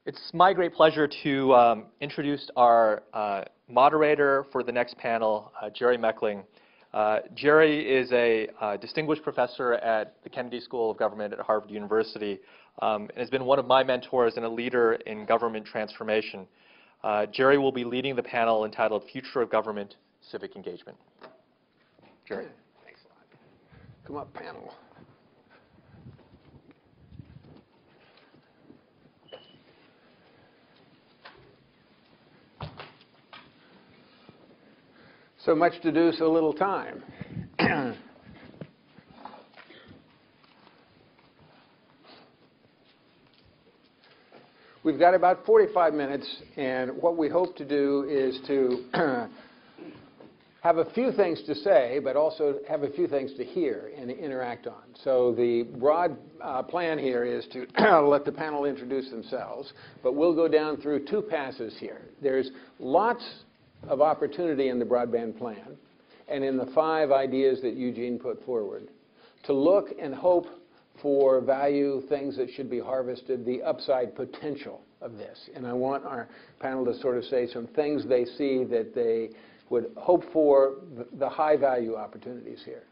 It's my great pleasure to introduce our moderator for the next panel, Jerry Meckling. Jerry is a distinguished professor at the Kennedy School of Government at Harvard University and has been one of my mentors and a leader in government transformation. Jerry will be leading the panel entitled Future of Government, Civic Engagement. Jerry. Thanks a lot. Come up, panel. So much to do, so little time. We've got about 45 minutes, and what we hope to do is to have a few things to say, but also have a few things to hear and interact on. So the broad plan here is to let the panel introduce themselves, but we'll go down through two passes here. There's lots of opportunity in the broadband plan and in the 5 ideas that Eugene put forward to look and hope for value, things that should be harvested, the upside potential of this. And I want our panel to sort of say some things they see that they would hope for, the high value opportunities here.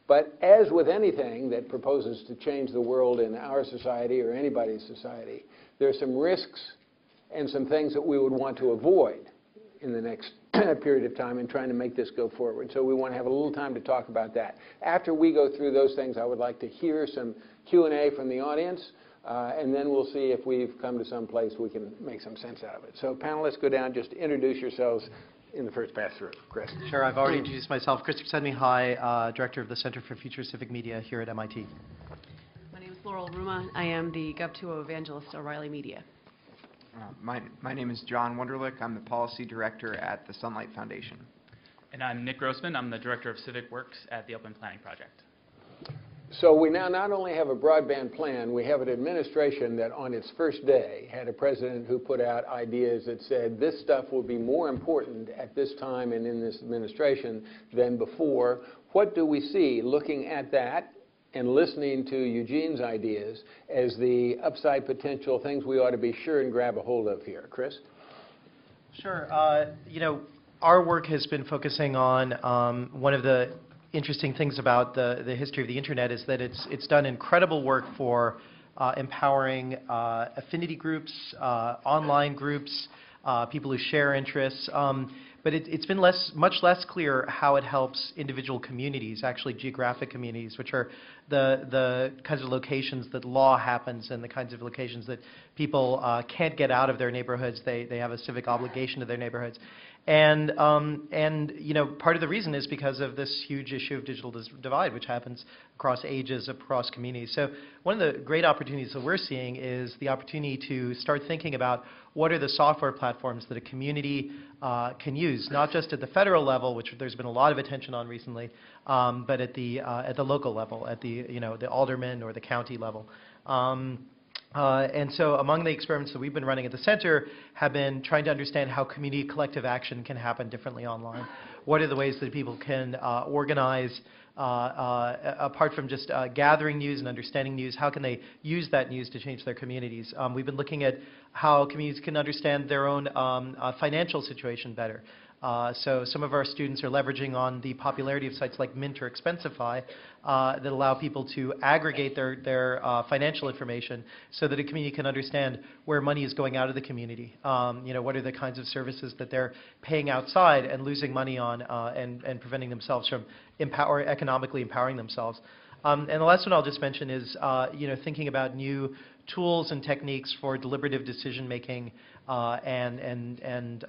But as with anything that proposes to change the world in our society or anybody's society, there's some risks and some things that we would want to avoid in the next period of time in trying to make this go forward. So we want to have a little time to talk about that. After we go through those things, I would like to hear some Q&A from the audience, and then we'll see if we've come to some place we can make some sense out of it. So panelists, go down, just introduce yourselves in the first pass through. Chris. Sure, I've already introduced myself. Chris Hi, Director of the Center for Future Civic Media here at MIT. My name is Laurel Ruma. I am the Gov2O Evangelist at O'Reilly Media. My name is John Wunderlich. I'm the Policy Director at the Sunlight Foundation. And I'm Nick Grossman. I'm the Director of Civic Works at the Open Planning Project. So we now not only have a broadband plan, we have an administration that on its first day had a president who put out ideas that said this stuff will be more important at this time and in this administration than before. What do we see looking at that and listening to Eugene's ideas as the upside potential, things we ought to be sure and grab a hold of here? Chris? Sure. You know, our work has been focusing on one of the interesting things about the history of the internet is that it's done incredible work for empowering affinity groups, online groups, people who share interests. But it's been much less clear how it helps individual communities, actually geographic communities, which are the kinds of locations that law happens and the kinds of locations that people can't get out of their neighborhoods. They have a civic obligation to their neighborhoods. And you know, part of the reason is because of this huge issue of digital divide, which happens across ages, across communities. So one of the great opportunities that we're seeing is the opportunity to start thinking about what are the software platforms that a community can use, not just at the federal level, which there's been a lot of attention on recently, but at the local level, at the the alderman or the county level. And so among the experiments that we've been running at the center have been trying to understand how community collective action can happen differently online. What are the ways that people can organize, apart from just gathering news and understanding news, how can they use that news to change their communities? We've been looking at how communities can understand their own financial situation better. So some of our students are leveraging on the popularity of sites like Mint or Expensify that allow people to aggregate their financial information so that a community can understand where money is going out of the community. What are the kinds of services that they're paying outside and losing money on and preventing themselves from economically empowering themselves. And the last one I'll just mention is thinking about new tools and techniques for deliberative decision making and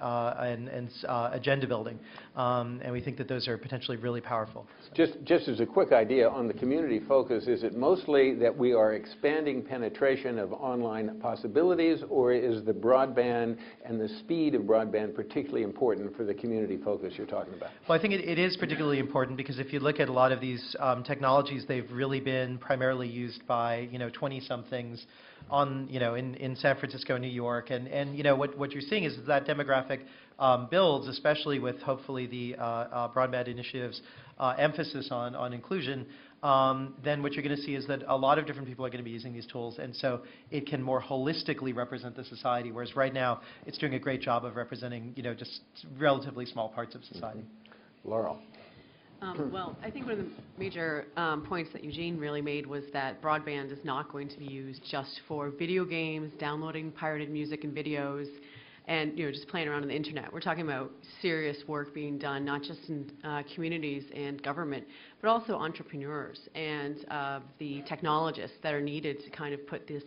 agenda building, and we think that those are potentially really powerful. So. Just as a quick idea on the community focus, is it mostly that we are expanding penetration of online possibilities, or is the broadband and the speed of broadband particularly important for the community focus you're talking about? Well, I think it is particularly important because if you look at a lot of these technologies, they've really been primarily used by 20-somethings on in San Francisco and New York, and what you're seeing is that demographic builds, especially with hopefully the broadband initiatives emphasis on inclusion. then what you're going to see is that a lot of different people are going to be using these tools, and so it can more holistically represent the society, whereas right now it's doing a great job of representing, just relatively small parts of society. Laurel. Well, I think one of the major points that Eugene really made was that broadband is not going to be used just for video games, downloading pirated music and videos, and just playing around on the internet. We're talking about serious work being done, not just in communities and government, but also entrepreneurs and the technologists that are needed to kind of put this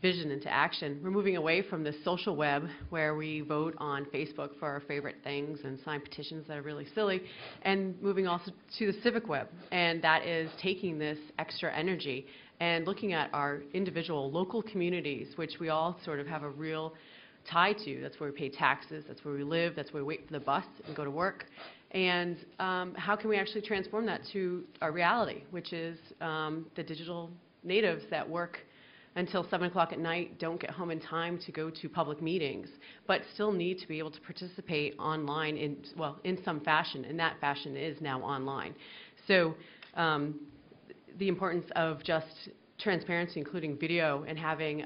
vision into action. We're moving away from the social web where we vote on Facebook for our favorite things and sign petitions that are really silly, and moving also to the civic web, and that is taking this extra energy and looking at our individual local communities, which we all sort of have a real tie to. That's where we pay taxes, that's where we live, that's where we wait for the bus and go to work. And how can we actually transform that to our reality, which is the digital natives that work until 7 o'clock at night, don't get home in time to go to public meetings, but still need to be able to participate online in some fashion, and that fashion is now online. So the importance of just transparency, including video, and having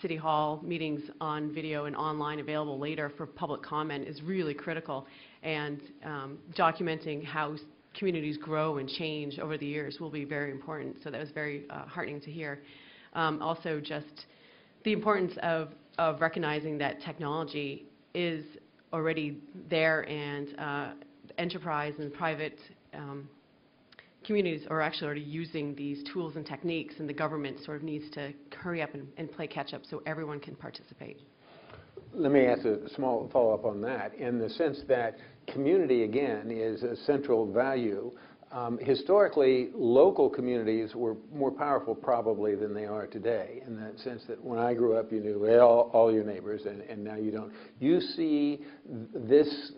City Hall meetings on video and online available later for public comment is really critical, and documenting how communities grow and change over the years will be very important. So that was very heartening to hear. Also just the importance of recognizing that technology is already there, and enterprise and private communities are actually already using these tools and techniques, and the government sort of needs to hurry up and play catch up so everyone can participate. Let me ask a small follow-up on that, in the sense that community, again, is a central value. Historically, local communities were more powerful probably than they are today, in the sense that when I grew up, you knew all your neighbors, and now you don't. You see this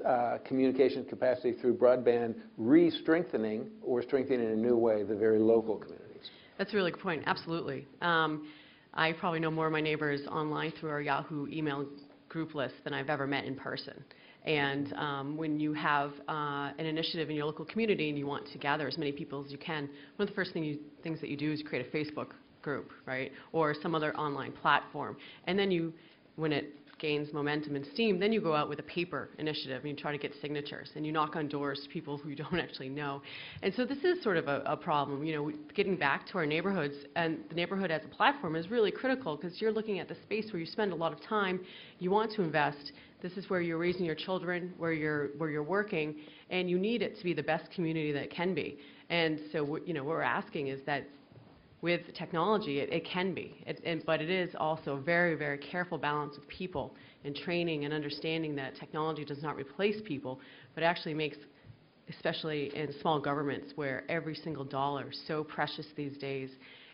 communication capacity through broadband re-strengthening or strengthening in a new way the very local communities. That's a really good point. Absolutely. I probably know more of my neighbors online through our Yahoo email group list than I've ever met in person. And when you have an initiative in your local community and you want to gather as many people as you can, one of the first things that you do is create a Facebook group, right, or some other online platform. And then when it gains momentum and steam, then you go out with a paper initiative and you try to get signatures, and you knock on doors to people who you don't actually know. And so this is sort of a problem. Getting back to our neighborhoods, and the neighborhood as a platform is really critical, because you're looking at the space where you spend a lot of time, you want to invest. This is where you're raising your children, where you're working, and you need it to be the best community that it can be. And so what we're asking is that with technology, it can be, but it is also a very, very careful balance of people and training and understanding that technology does not replace people, but actually makes, especially in small governments where every single dollar is so precious these days,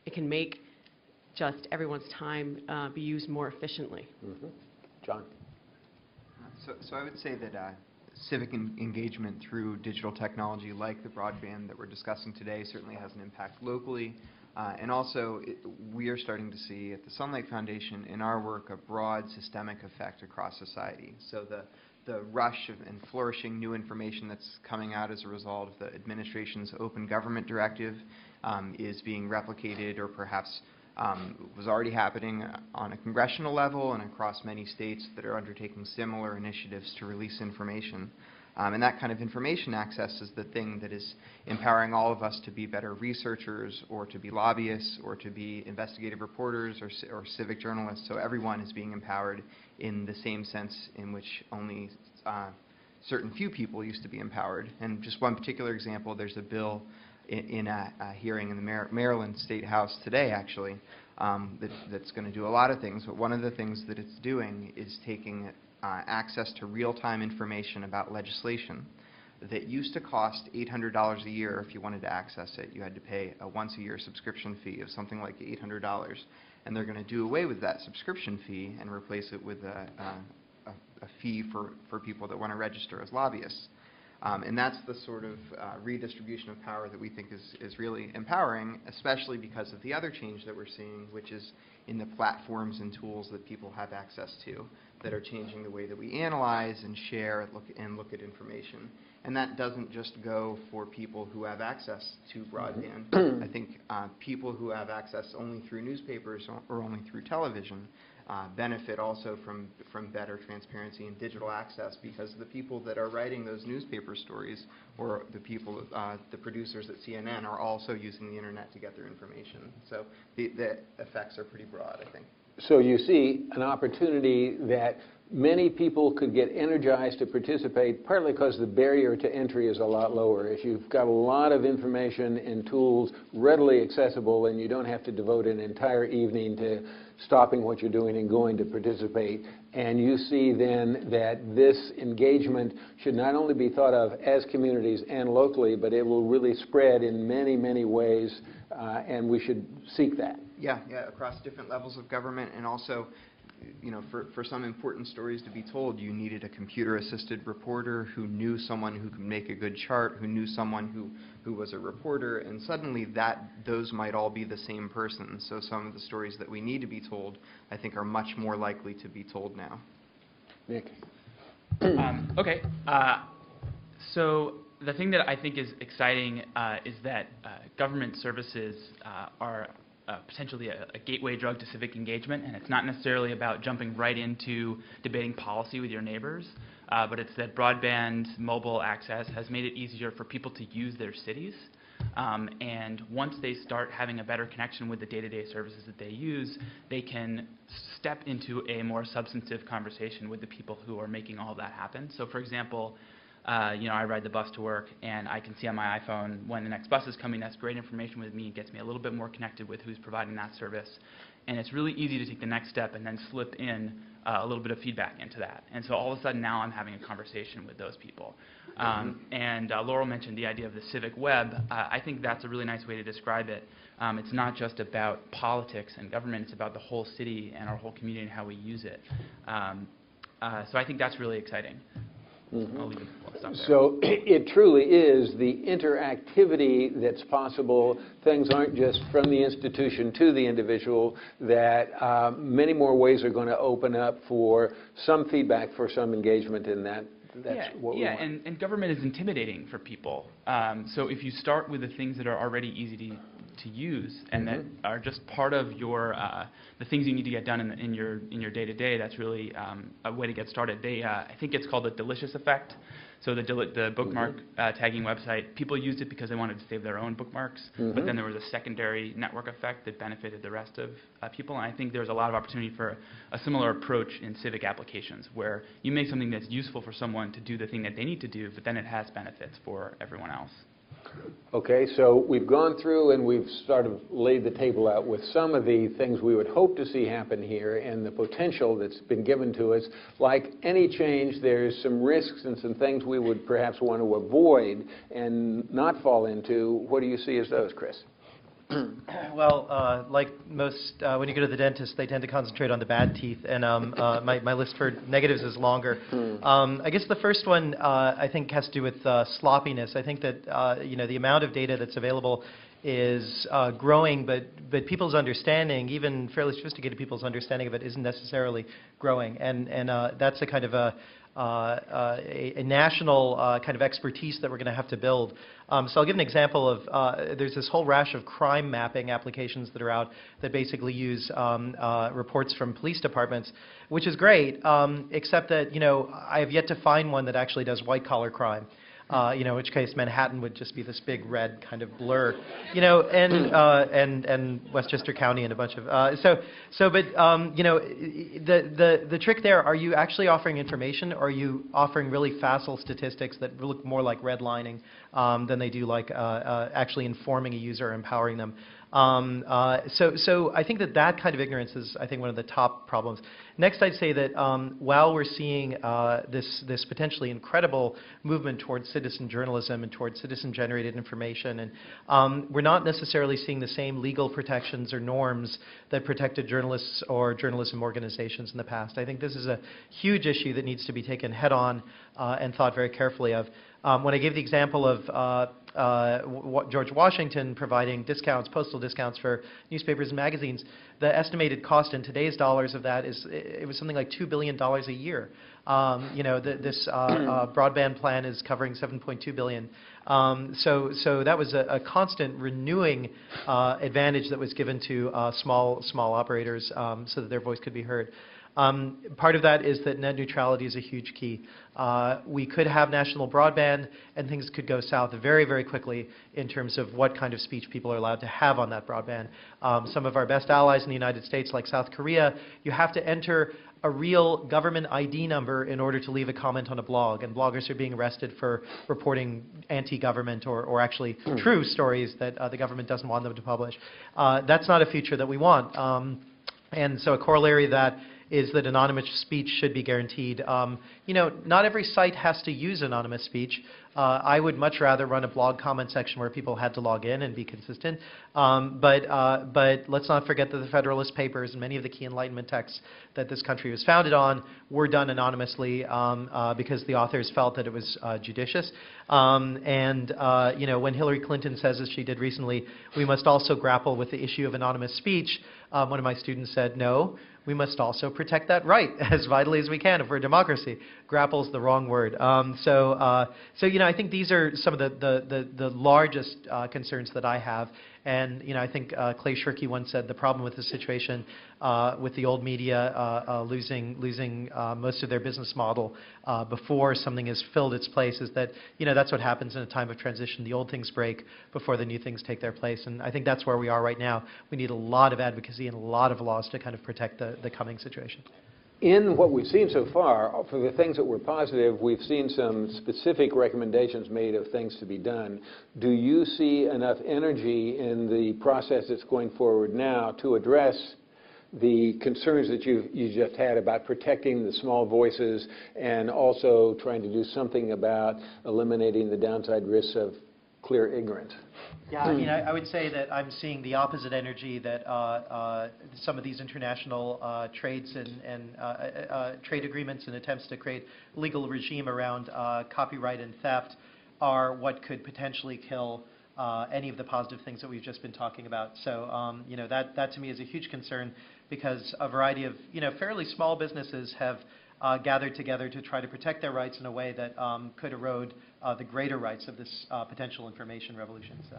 it can make just everyone's time be used more efficiently. Mm-hmm. John? So I would say that civic engagement through digital technology like the broadband that we're discussing today certainly has an impact locally. And also, we are starting to see at the Sunlight Foundation in our work a broad systemic effect across society. So the rush and flourishing new information that's coming out as a result of the administration's open government directive is being replicated, or perhaps was already happening on a congressional level and across many states that are undertaking similar initiatives to release information. And that kind of information access is the thing that is empowering all of us to be better researchers, or to be lobbyists, or to be investigative reporters, or civic journalists. So everyone is being empowered in the same sense in which only certain few people used to be empowered. And just one particular example, there's a bill in a hearing in the Maryland State House today, actually, that's going to do a lot of things. But one of the things that it's doing is taking access to real-time information about legislation that used to cost $800 a year. If you wanted to access it, you had to pay a once-a-year subscription fee of something like $800. And they're going to do away with that subscription fee and replace it with a fee for people that want to register as lobbyists. And that's the sort of redistribution of power that we think is really empowering, especially because of the other change that we're seeing, which is in the platforms and tools that people have access to. that are changing the way that we analyze and share and look at information. And that doesn't just go for people who have access to broadband. I think people who have access only through newspapers or only through television benefit also from better transparency and digital access, because the people that are writing those newspaper stories, or the people, the producers at CNN, are also using the internet to get their information. So the effects are pretty broad, I think. So you see an opportunity that many people could get energized to participate, partly because the barrier to entry is a lot lower. If you've got a lot of information and tools readily accessible, and you don't have to devote an entire evening to stopping what you're doing and going to participate, and you see then that this engagement should not only be thought of as communities and locally, but it will really spread in many, many ways, and we should seek that. Yeah, across different levels of government, and also, you know, for some important stories to be told, you needed a computer-assisted reporter who knew someone who could make a good chart, who knew someone who was a reporter, and suddenly those might all be the same person. So some of the stories that we need to be told, I think, are much more likely to be told now. Nick? Okay. So the thing that I think is exciting is that government services are potentially a gateway drug to civic engagement, and it's not necessarily about jumping right into debating policy with your neighbors, but it's that broadband mobile access has made it easier for people to use their cities, and once they start having a better connection with the day-to-day services that they use, they can step into a more substantive conversation with the people who are making all that happen. So for example, you know, I ride the bus to work, and I can see on my iPhone when the next bus is coming. That's great information with me. It gets me a little bit more connected with who's providing that service. And it's really easy to take the next step and then slip in a little bit of feedback into that. And so all of a sudden now I'm having a conversation with those people. And Laurel mentioned the idea of the civic web. I think that's a really nice way to describe it. It's not just about politics and government. It's about the whole city and our whole community and how we use it. So I think that's really exciting. I'll leave it. I'll stop there. So it truly is the interactivity that's possible. Things aren't just from the institution to the individual, that many more ways are going to open up for some feedback, for some engagement in that. That's what we want. And government is intimidating for people. So if you start with the things that are already easy to use and that are just part of your the things you need to get done in your day-to-day, that's really a way to get started. I think it's called the delicious effect. So the bookmark tagging website, people used it because they wanted to save their own bookmarks, but then there was a secondary network effect that benefited the rest of people. And I think there's a lot of opportunity for a similar approach in civic applications, where you make something that's useful for someone to do the thing that they need to do, but then it has benefits for everyone else. Okay, so we've gone through and we've sort of laid the table out with some of the things we would hope to see happen here and the potential that's been given to us. Like any change, there's some risks and some things we would perhaps want to avoid and not fall into. What do you see as those, Chris? Well, like most, when you go to the dentist, they tend to concentrate on the bad teeth, and my list for negatives is longer. I guess the first one, I think, has to do with sloppiness. I think that you know, the amount of data that's available is growing, but people's understanding, even fairly sophisticated people's understanding of it, isn't necessarily growing, and that's a kind of a national kind of expertise that we're going to have to build. So I'll give an example of, there's this whole rash of crime mapping applications that are out that basically use reports from police departments, which is great, except that, you know, I have yet to find one that actually does white-collar crime. You know, in which case Manhattan would just be this big red kind of blur, you know, and Westchester County and a bunch of but you know, the trick there, are you actually offering information, or are you offering really facile statistics that look more like redlining than they do like actually informing a user, empowering them? So I think that kind of ignorance is, I think, one of the top problems. Next, I'd say that while we're seeing this potentially incredible movement towards citizen journalism and towards citizen-generated information, and we're not necessarily seeing the same legal protections or norms that protected journalists or journalism organizations in the past. I think this is a huge issue that needs to be taken head-on and thought very carefully of. When I gave the example of George Washington providing discounts, postal discounts for newspapers and magazines, the estimated cost in today's dollars of that it was something like $2 billion a year. This broadband plan is covering $7.2 billion. So that was a constant renewing advantage that was given to small operators so that their voice could be heard. Part of that is that net neutrality is a huge key. We could have national broadband and things could go south very, very quickly in terms of what kind of speech people are allowed to have on that broadband. Some of our best allies in the United States, like South Korea, you have to enter a real government ID number in order to leave a comment on a blog, and bloggers are being arrested for reporting anti-government or actually true stories that the government doesn't want them to publish. That's not a future that we want. And so a corollary of that is that anonymous speech should be guaranteed. Not every site has to use anonymous speech. I would much rather run a blog comment section where people had to log in and be consistent. But let's not forget that the Federalist Papers and many of the key Enlightenment texts that this country was founded on were done anonymously because the authors felt that it was judicious. When Hillary Clinton says, as she did recently, we must also grapple with the issue of anonymous speech, one of my students said, no, we must also protect that right as vitally as we can if we're a democracy. Grapple's the wrong word. I think these are some of the largest concerns that I have. And I think Clay Shirky once said the problem with the situation with the old media losing most of their business model before something has filled its place is that that's what happens in a time of transition. The old things break before the new things take their place. And I think that's where we are right now. We need a lot of advocacy and a lot of laws to kind of protect the coming situation. In what we've seen so far, for the things that were positive, we've seen some specific recommendations made of things to be done. Do you see enough energy in the process that's going forward now to address the concerns that you just had about protecting the small voices and also trying to do something about eliminating the downside risks of clear ignorance? Yeah, I would say that I'm seeing the opposite energy that some of these international trades and trade agreements and attempts to create legal regime around copyright and theft are what could potentially kill any of the positive things that we've just been talking about. So, that to me is a huge concern because a variety of, fairly small businesses have gathered together to try to protect their rights in a way that could erode the greater rights of this potential information revolution. So.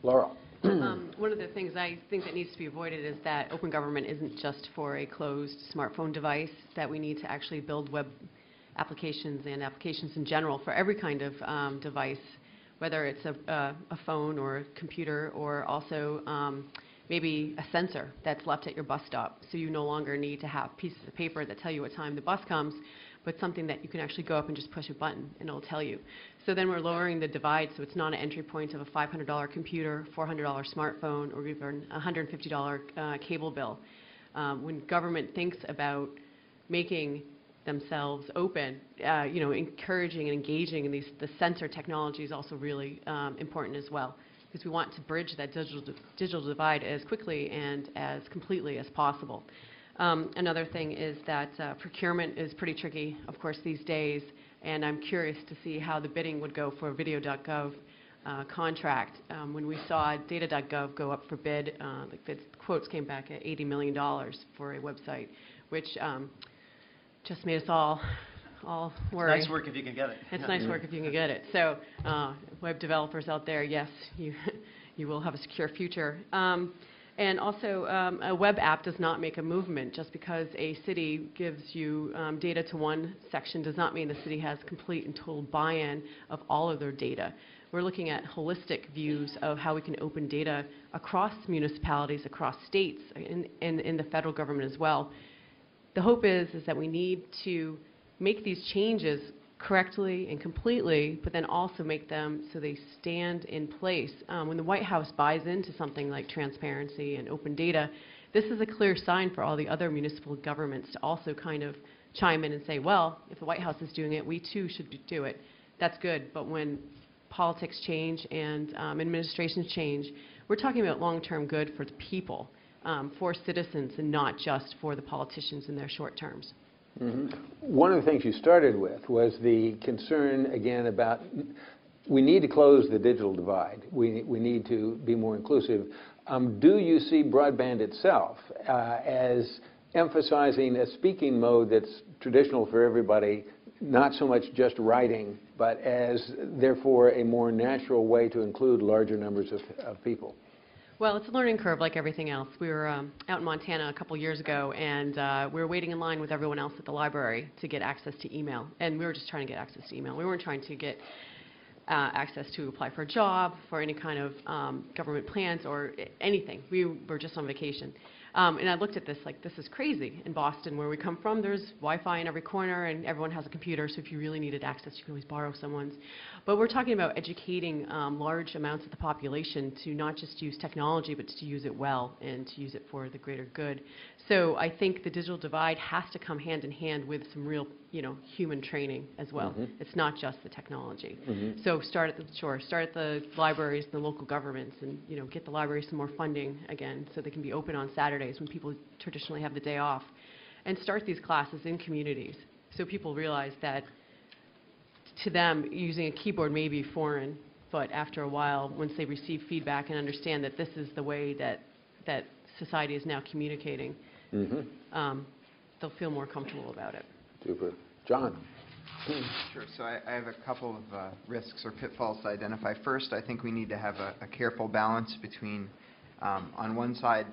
Laura. One of the things I think that needs to be avoided is that open government isn't just for a closed smartphone device, that we need to actually build web applications and applications in general for every kind of device, whether it's a phone or a computer or also maybe a sensor that's left at your bus stop, so you no longer need to have pieces of paper that tell you what time the bus comes, but something that you can actually go up and just push a button and it'll tell you. So then we're lowering the divide, so it's not an entry point of a $500 computer, $400 smartphone, or even a $150 cable bill. When government thinks about making themselves open, encouraging and engaging in the sensor technology is also really important as well, because we want to bridge that digital divide as quickly and as completely as possible. Another thing is that procurement is pretty tricky, of course, these days, and I'm curious to see how the bidding would go for a video.gov contract. When we saw data.gov go up for bid, the quotes came back at $80 million for a website, which just made us all worry. It's nice work if you can get it. It's nice work if you can get it. So web developers out there, yes, you will have a secure future. And also, a web app does not make a movement. Just because a city gives you data to one section does not mean the city has complete and total buy-in of all of their data. We're looking at holistic views of how we can open data across municipalities, across states, and in the federal government as well. The hope is that we need to make these changes correctly and completely, but then also make them so they stand in place. When the White House buys into something like transparency and open data, this is a clear sign for all the other municipal governments to also kind of chime in and say, well, if the White House is doing it, we too should do it. That's good, but when politics change and administrations change, we're talking about long-term good for the people, for citizens, and not just for the politicians in their short terms. One of the things you started with was the concern, again, about we need to close the digital divide. We need to be more inclusive. Do you see broadband itself as emphasizing a speaking mode that's traditional for everybody, not so much just writing, but as, therefore, a more natural way to include larger numbers of people? Well, it's a learning curve like everything else. We were out in Montana a couple years ago, and we were waiting in line with everyone else at the library to get access to email. And we were just trying to get access to email. We weren't trying to get access to apply for a job, for any kind of government plans or anything. We were just on vacation. And I looked at this like, this is crazy. In Boston, where we come from, there's Wi-Fi in every corner, and everyone has a computer, so if you really needed access, you can always borrow someone's. But we're talking about educating large amounts of the population to not just use technology, but to use it well and to use it for the greater good. So I think the digital divide has to come hand in hand with some real, human training as well. It's not just the technology. So start at the libraries and the local governments, and get the libraries some more funding again, so they can be open on Saturdays when people traditionally have the day off, and start these classes in communities, so people realize that to them using a keyboard may be foreign, but after a while, once they receive feedback and understand that this is the way that society is now communicating, they'll feel more comfortable about it. Super. John? Sure. So I have a couple of risks or pitfalls to identify. First, I think we need to have a careful balance between, on one side,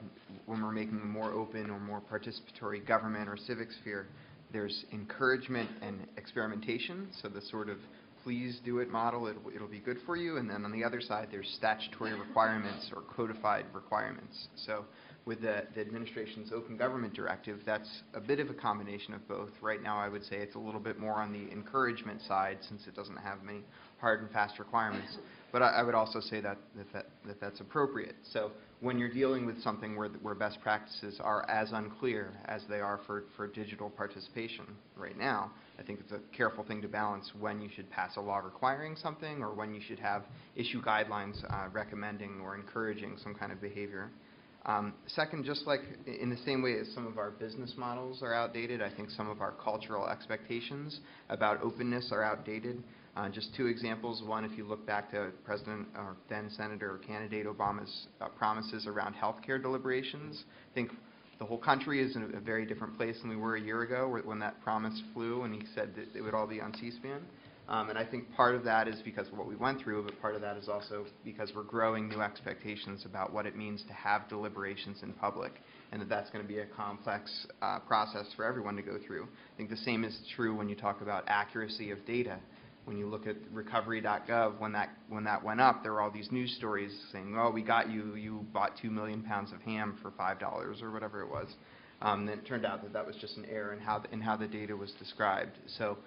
when we're making a more open or more participatory government or civic sphere, there's encouragement and experimentation, so the sort of please do it model, it'll be good for you. And then on the other side, there's statutory requirements or codified requirements. So with the administration's open government directive, that's a bit of a combination of both. Right now, I would say it's a little bit more on the encouragement side, since it doesn't have many hard and fast requirements. But I would also say that's appropriate. So when you're dealing with something where best practices are as unclear as they are for digital participation right now, I think it's a careful thing to balance when you should pass a law requiring something or when you should issue guidelines recommending or encouraging some kind of behavior. Second, just like in the same way as some of our business models are outdated, I think some of our cultural expectations about openness are outdated. Just two examples. One, if you look back to President or then Senator or candidate Obama's promises around health care deliberations, I think the whole country is in a very different place than we were a year ago when that promise flew and he said that it would all be on C-SPAN. And I think part of that is because of what we went through, but part of that is also because we're growing new expectations about what it means to have deliberations in public, and that's going to be a complex process for everyone to go through. I think the same is true when you talk about accuracy of data. When you look at recovery.gov, when that went up, there were all these news stories saying, oh, we got you, you bought 2 million pounds of ham for $5 or whatever it was. And it turned out that was just an error in how the data was described. So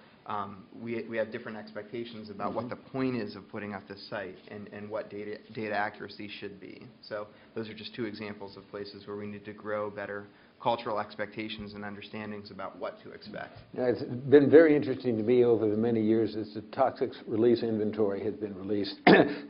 we have different expectations about what the point is of putting up this site and what data accuracy should be. So those are just two examples of places where we need to grow better cultural expectations and understandings about what to expect. Now, it's been very interesting to me over the many years as the toxic release inventory has been released,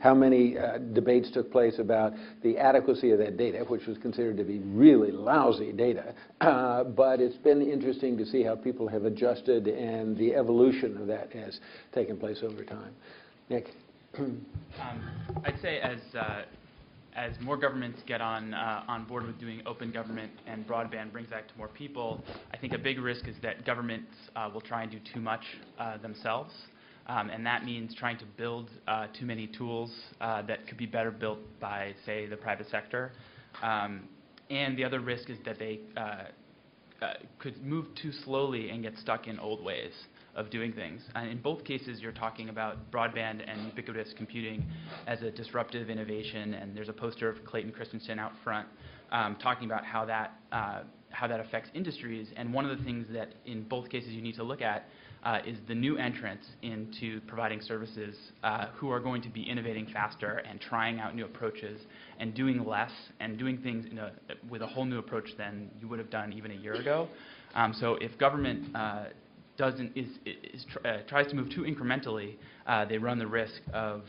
how many debates took place about the adequacy of that data, which was considered to be really lousy data. But it's been interesting to see how people have adjusted and the evolution of that has taken place over time. Nick? I'd say as more governments get on board with doing open government and broadband brings that to more people, I think a big risk is that governments will try and do too much themselves. And that means trying to build too many tools that could be better built by, say, the private sector. And the other risk is that they could move too slowly and get stuck in old ways of doing things. And in both cases, you're talking about broadband and ubiquitous computing as a disruptive innovation, and there's a poster of Clayton Christensen out front talking about how that affects industries. And one of the things that in both cases you need to look at is the new entrants into providing services who are going to be innovating faster and trying out new approaches and doing less and doing things with a whole new approach than you would have done even a year ago. So if government tries to move too incrementally, they run the risk of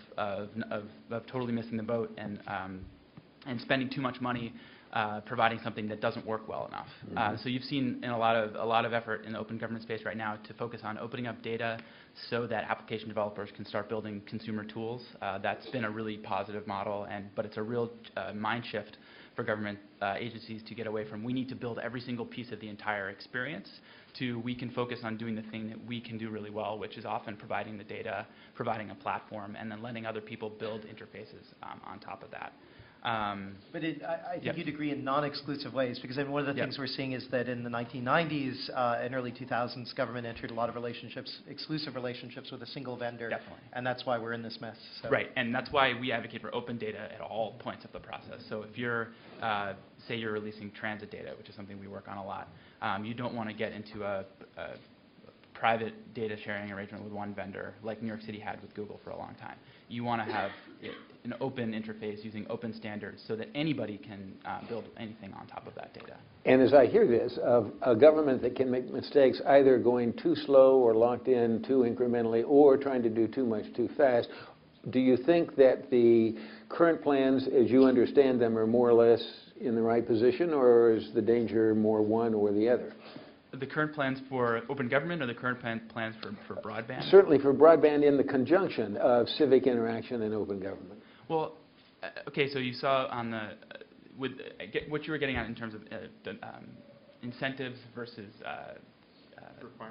totally missing the boat and spending too much money providing something that doesn't work well enough. So you've seen in a lot of effort in the open government space right now to focus on opening up data so that application developers can start building consumer tools. That's been a really positive model, but it's a real mind shift for government agencies to get away from we need to build every single piece of the entire experience to we can focus on doing the thing that we can do really well, which is often providing the data, providing a platform, and then letting other people build interfaces on top of that. But I think you'd agree in non-exclusive ways, because one of the things we're seeing is that in the 1990s and early 2000s, government entered a lot of relationships, exclusive relationships with a single vendor. Definitely. And that's why we're in this mess. So. Right, and that's why we advocate for open data at all points of the process. So if you're, say you're releasing transit data, which is something we work on a lot, you don't want to get into a private data sharing arrangement with one vendor like New York City had with Google for a long time. You want to have an open interface using open standards so that anybody can build anything on top of that data. And as I hear this, of a government that can make mistakes either going too slow or locked in too incrementally or trying to do too much too fast, do you think that the current plans, as you understand them, are more or less in the right position, or is the danger more one or the other? The current plans for open government or the current plans for broadband? Certainly for broadband in the conjunction of civic interaction and open government. Well, okay, so you saw on the, what you were getting at in terms of the incentives versus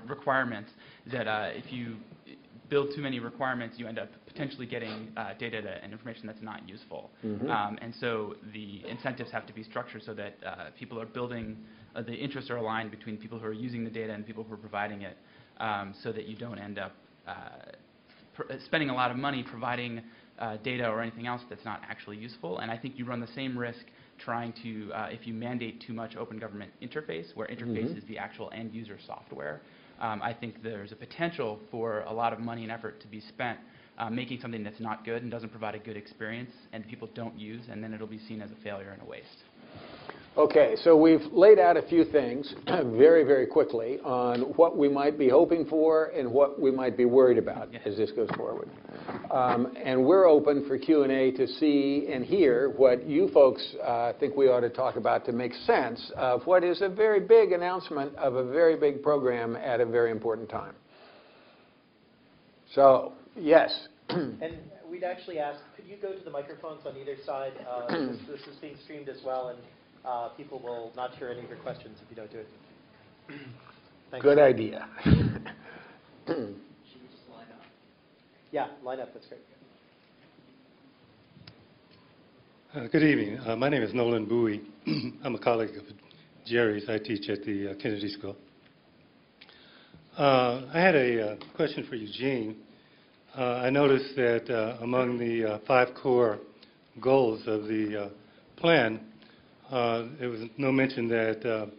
requirements, that if you build too many requirements, you end up potentially getting data and information that's not useful. And so the incentives have to be structured so that people are building, the interests are aligned between people who are using the data and people who are providing it, so that you don't end up spending a lot of money providing data or anything else that's not actually useful. And I think you run the same risk trying to, if you mandate too much open government interface, where interface is the actual end user software. I think there's a potential for a lot of money and effort to be spent making something that's not good and doesn't provide a good experience and people don't use, and then it'll be seen as a failure and a waste. Okay, so we've laid out a few things very, very quickly on what we might be hoping for and what we might be worried about as this goes forward. And we're open for Q&A to see and hear what you folks think we ought to talk about to make sense of what is a very big announcement of a very big program at a very important time. So, yes. And we'd actually ask, could you go to the microphones on either side? This is being streamed as well, and people will not hear any of your questions if you don't do it. Thanks. Good idea. Should we just line up? Yeah, line up. That's great. Good evening. My name is Nolan Bowie. I'm a colleague of Jerry's. I teach at the Kennedy School. I had a question for Eugene. I noticed that among the 5 core goals of the plan, there was no mention that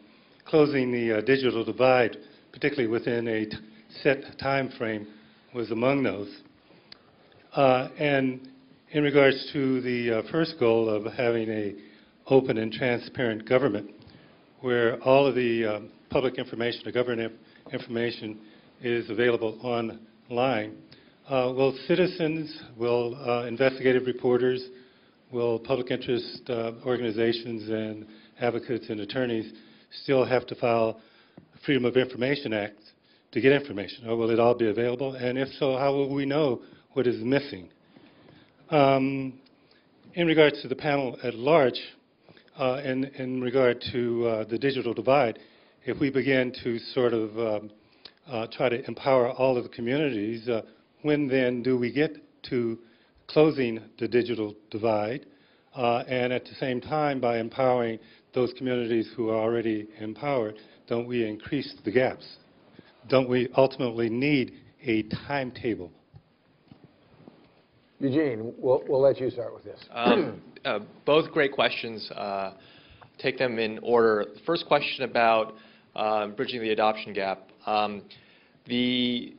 closing the digital divide, particularly within a set time frame, was among those. And in regards to the first goal of having an open and transparent government, where all of the public information, the government information, is available online, will citizens, will investigative reporters, will public interest organizations and advocates and attorneys still have to file a Freedom of Information Act to get information, or will it all be available? And if so, how will we know what is missing? In regards to the panel at large, in regard to the digital divide, if we begin to sort of try to empower all of the communities, when then do we get to closing the digital divide, and at the same time, by empowering those communities who are already empowered, don't we increase the gaps? Don't we ultimately need a timetable? Eugene, we'll let you start with this. Both great questions. Take them in order. The first question about bridging the adoption gap. The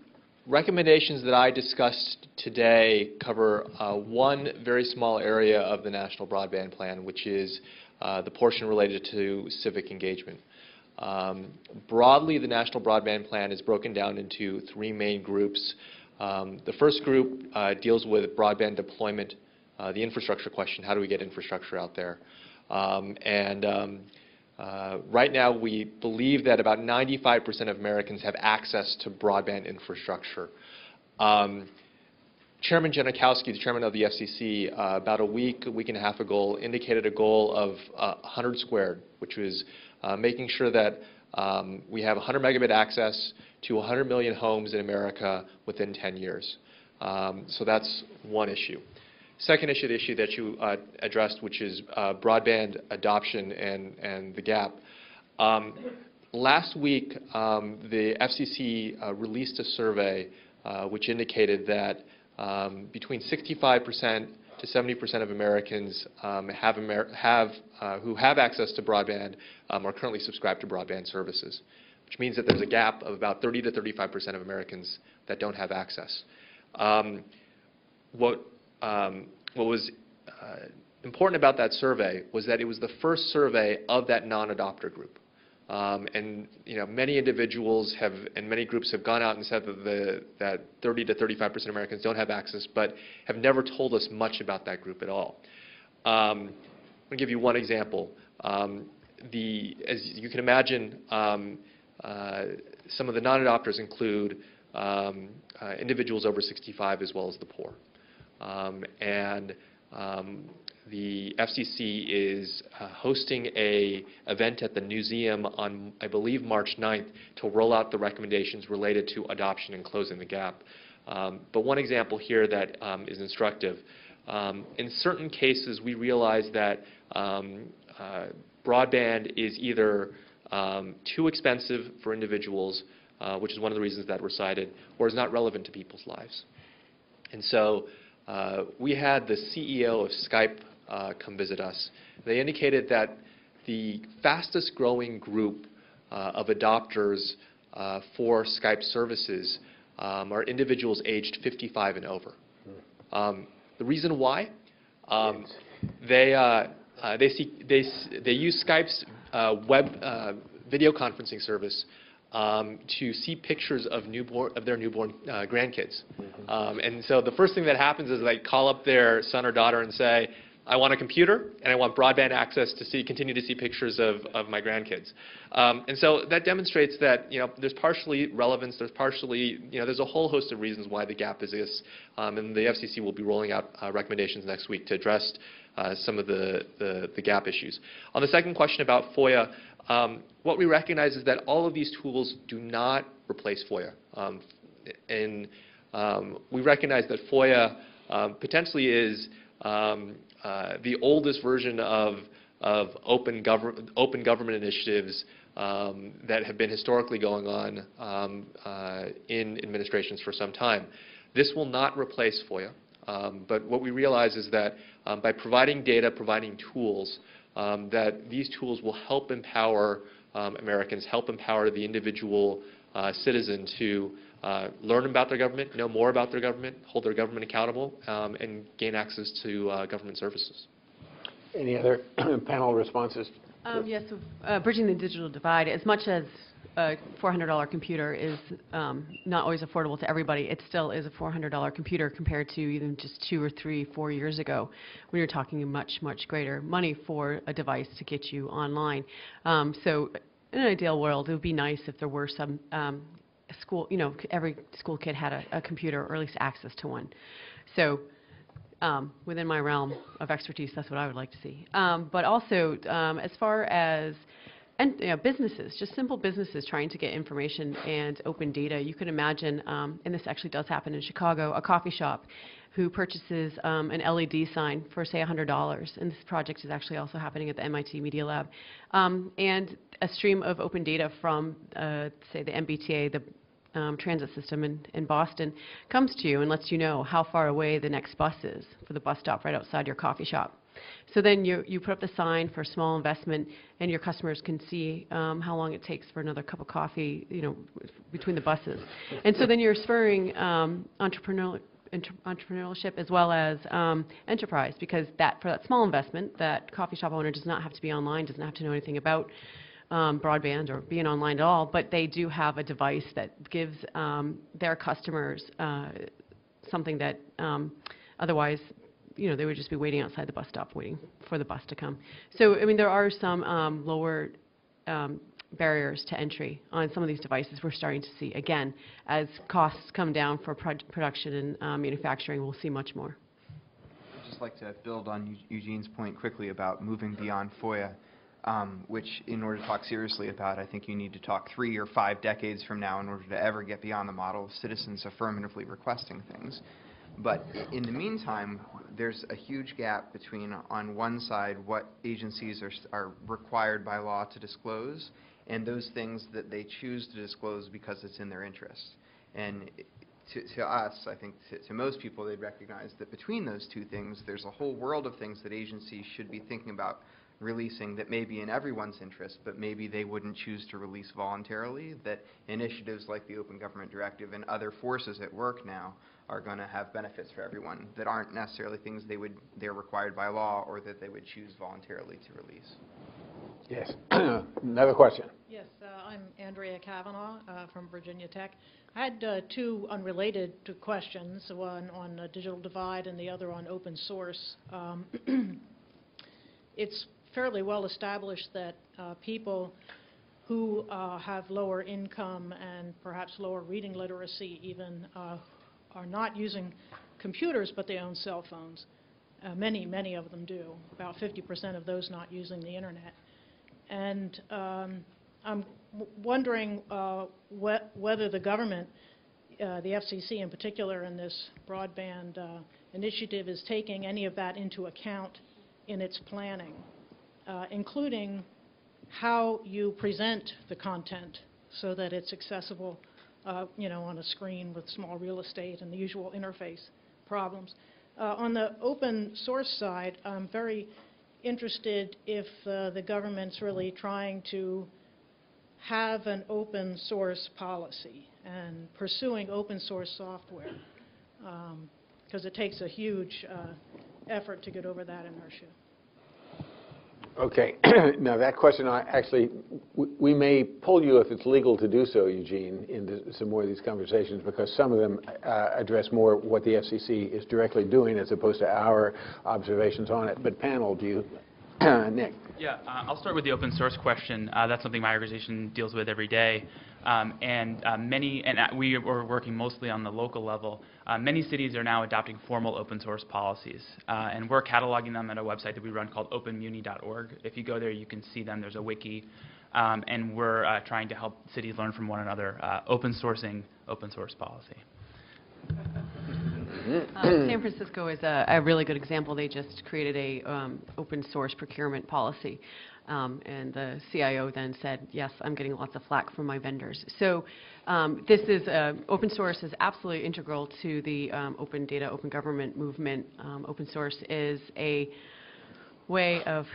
recommendations that I discussed today cover one very small area of the National Broadband Plan, which is the portion related to civic engagement. Broadly, the National Broadband Plan is broken down into 3 main groups. The first group deals with broadband deployment, the infrastructure question, how do we get infrastructure out there? Right now, we believe that about 95% of Americans have access to broadband infrastructure. Chairman Janikowski, the chairman of the FCC, about a week and a half ago, indicated a goal of 100 squared, which was making sure that we have 100 megabit access to 100 million homes in America within 10 years. So that's one issue. Second issue, the issue that you addressed, which is broadband adoption and the gap. Last week, the FCC released a survey which indicated that between 65% to 70% of Americans who have access to broadband are currently subscribed to broadband services, which means that there's a gap of about 30 to 35% of Americans that don't have access. What was important about that survey was that it was the first survey of that non-adopter group. And many individuals and many groups have gone out and said that 30 to 35% of Americans don't have access, but have never told us much about that group at all. I'm going to give you one example. As you can imagine, some of the non-adopters include individuals over 65 as well as the poor. The FCC is hosting an event at the museum on, I believe, March 9th to roll out the recommendations related to adoption and closing the gap. But one example here that is instructive. In certain cases, we realize that broadband is either too expensive for individuals, which is one of the reasons that were cited, or is not relevant to people's lives. And so we had the CEO of Skype come visit us. They indicated that the fastest growing group of adopters for Skype services are individuals aged 55 and over. The reason why? They use Skype's web video conferencing service to see pictures of their newborn grandkids. And so the first thing that happens is they call up their son or daughter and say, I want a computer and I want broadband access to continue to see pictures of my grandkids. And so that demonstrates that there's partially relevance, there's partially, there's a whole host of reasons why the gap exists. And the FCC will be rolling out recommendations next week to address some of the gap issues. On the second question about FOIA, what we recognize is that all of these tools do not replace FOIA. We recognize that FOIA potentially is the oldest version of open government initiatives that have been historically going on in administrations for some time. This will not replace FOIA, but what we realize is that by providing data, providing tools, that these tools will help empower Americans, help empower the individual citizen to learn about their government, know more about their government, hold their government accountable, and gain access to government services. Any other panel responses? Yes, so bridging the digital divide, as much as a $400 computer is not always affordable to everybody, it still is a $400 computer compared to even just 2 or 3, 4 years ago when you're talking much, much greater money for a device to get you online. So in an ideal world, it would be nice if there were some school, every school kid had a computer or at least access to one. So within my realm of expertise, that's what I would like to see. But also, as far as businesses, just simple businesses trying to get information and open data, you can imagine, and this actually does happen in Chicago, a coffee shop who purchases an LED sign for, say, $100. And this project is actually also happening at the MIT Media Lab. And a stream of open data from, say, the MBTA, the transit system in Boston, comes to you and lets you know how far away the next bus is for the bus stop right outside your coffee shop. So then you put up the sign for a small investment, and your customers can see how long it takes for another cup of coffee, between the buses. And so then you're spurring entrepreneurship as well as enterprise, because for that small investment, that coffee shop owner does not have to be online, doesn't have to know anything about broadband or being online at all, but they do have a device that gives their customers something that otherwise they would just be waiting outside the bus stop, waiting for the bus to come. So, I mean, there are some lower barriers to entry on some of these devices we're starting to see. Again, as costs come down for production and manufacturing, we'll see much more. I'd just like to build on Eugene's point quickly about moving beyond FOIA, which in order to talk seriously about, I think you need to talk 3 or 5 decades from now in order to ever get beyond the model of citizens affirmatively requesting things. But in the meantime, there's a huge gap between, on one side, what agencies are required by law to disclose and those things that they choose to disclose because it's in their interest. And to us, I think to most people, they'd recognize that between those two things, there's a whole world of things that agencies should be thinking about releasing that may be in everyone's interest, but maybe they wouldn't choose to release voluntarily, that initiatives like the Open Government Directive and other forces at work now are going to have benefits for everyone that aren't necessarily things they're required by law or that they would choose voluntarily to release. Yes. Another question. Yes, I'm Andrea Kavanaugh from Virginia Tech. I had 2 unrelated questions, one on digital divide and the other on open source. It's fairly well established that people who have lower income and perhaps lower reading literacy even are not using computers, but they own cell phones. Many of them do, about 50% of those not using the internet. And I'm wondering whether the government, the FCC in particular in this broadband initiative, is taking any of that into account in its planning, including how you present the content so that it's accessible on a screen with small real estate and the usual interface problems. On the open source side, I'm very interested if the government's really trying to have an open source policy and pursuing open source software, because it takes a huge effort to get over that inertia. Okay. Now that question, we may pull you, if it's legal to do so, Eugene, into some more of these conversations, because some of them address more what the FCC is directly doing as opposed to our observations on it. But panel, do you, Nick? Yeah, I'll start with the open source question. That's something my organization deals with every day. We are working mostly on the local level. Many cities are now adopting formal open source policies, and we're cataloging them at a website that we run called openmuni.org. If you go there, you can see them. There's a wiki, and we're trying to help cities learn from one another, open sourcing open source policy. San Francisco is a really good example. They just created a open source procurement policy. And the CIO then said, yes, I'm getting lots of flack from my vendors. So this is open source is absolutely integral to the open data, open government movement. Open source is a way of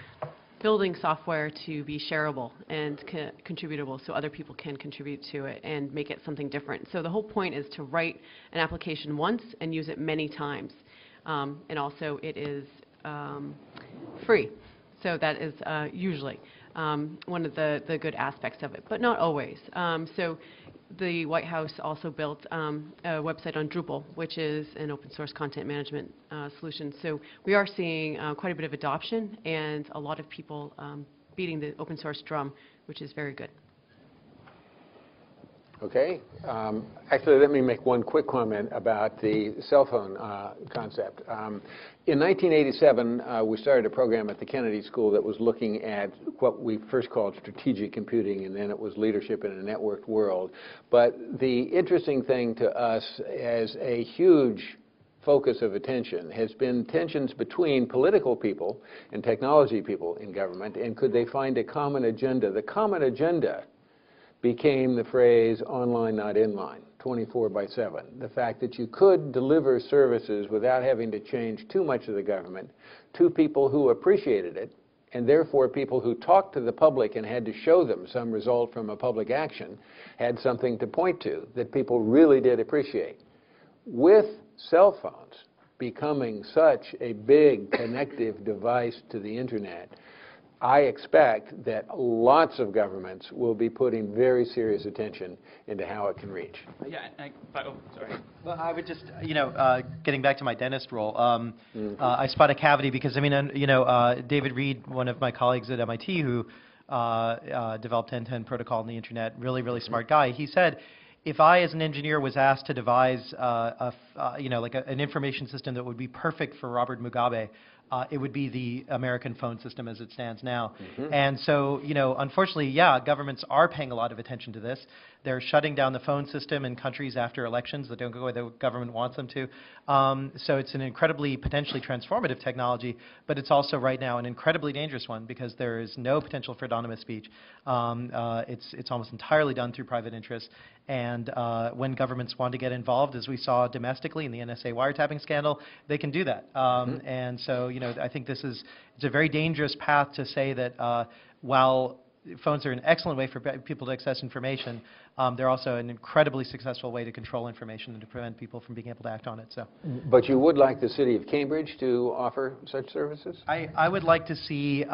building software to be shareable and contributable so other people can contribute to it and make it something different. So the whole point is to write an application once and use it many times. And also it is free. So that is usually one of the good aspects of it, but not always. So the White House also built a website on Drupal, which is an open source content management solution. So we are seeing quite a bit of adoption and a lot of people beating the open source drum, which is very good. Okay. Actually, let me make one quick comment about the cell phone concept. In 1987, we started a program at the Kennedy School that was looking at what we first called strategic computing, and then it was leadership in a networked world. But the interesting thing to us as a huge focus of attention has been tensions between political people and technology people in government, and could they find a common agenda. The common agenda became the phrase online, not inline, 24/7. The fact that you could deliver services without having to change too much of the government to people who appreciated it, and therefore people who talked to the public and had to show them some result from a public action had something to point to that people really did appreciate. With cell phones becoming such a big connective device to the internet, I expect that lots of governments will be putting very serious attention into how it can reach. Yeah, oh, sorry. Well, I would just, getting back to my dentist role, I spot a cavity because, David Reed, one of my colleagues at MIT who developed end-to-end protocol on the internet, really, really smart guy, he said, if I, as an engineer, was asked to devise, an information system that would be perfect for Robert Mugabe, it would be the American phone system as it stands now. And so, unfortunately, yeah, governments are paying a lot of attention to this. They're shutting down the phone system in countries after elections that don't go where the government wants them to. So it's an incredibly potentially transformative technology, but it's also right now an incredibly dangerous one because there is no potential for anonymous speech. It's almost entirely done through private interests. And when governments want to get involved, as we saw domestically in the NSA wiretapping scandal, they can do that. And so, I think it's a very dangerous path to say that while phones are an excellent way for people to access information, they're also an incredibly successful way to control information and to prevent people from being able to act on it. So, but you would like the city of Cambridge to offer such services? I would like to see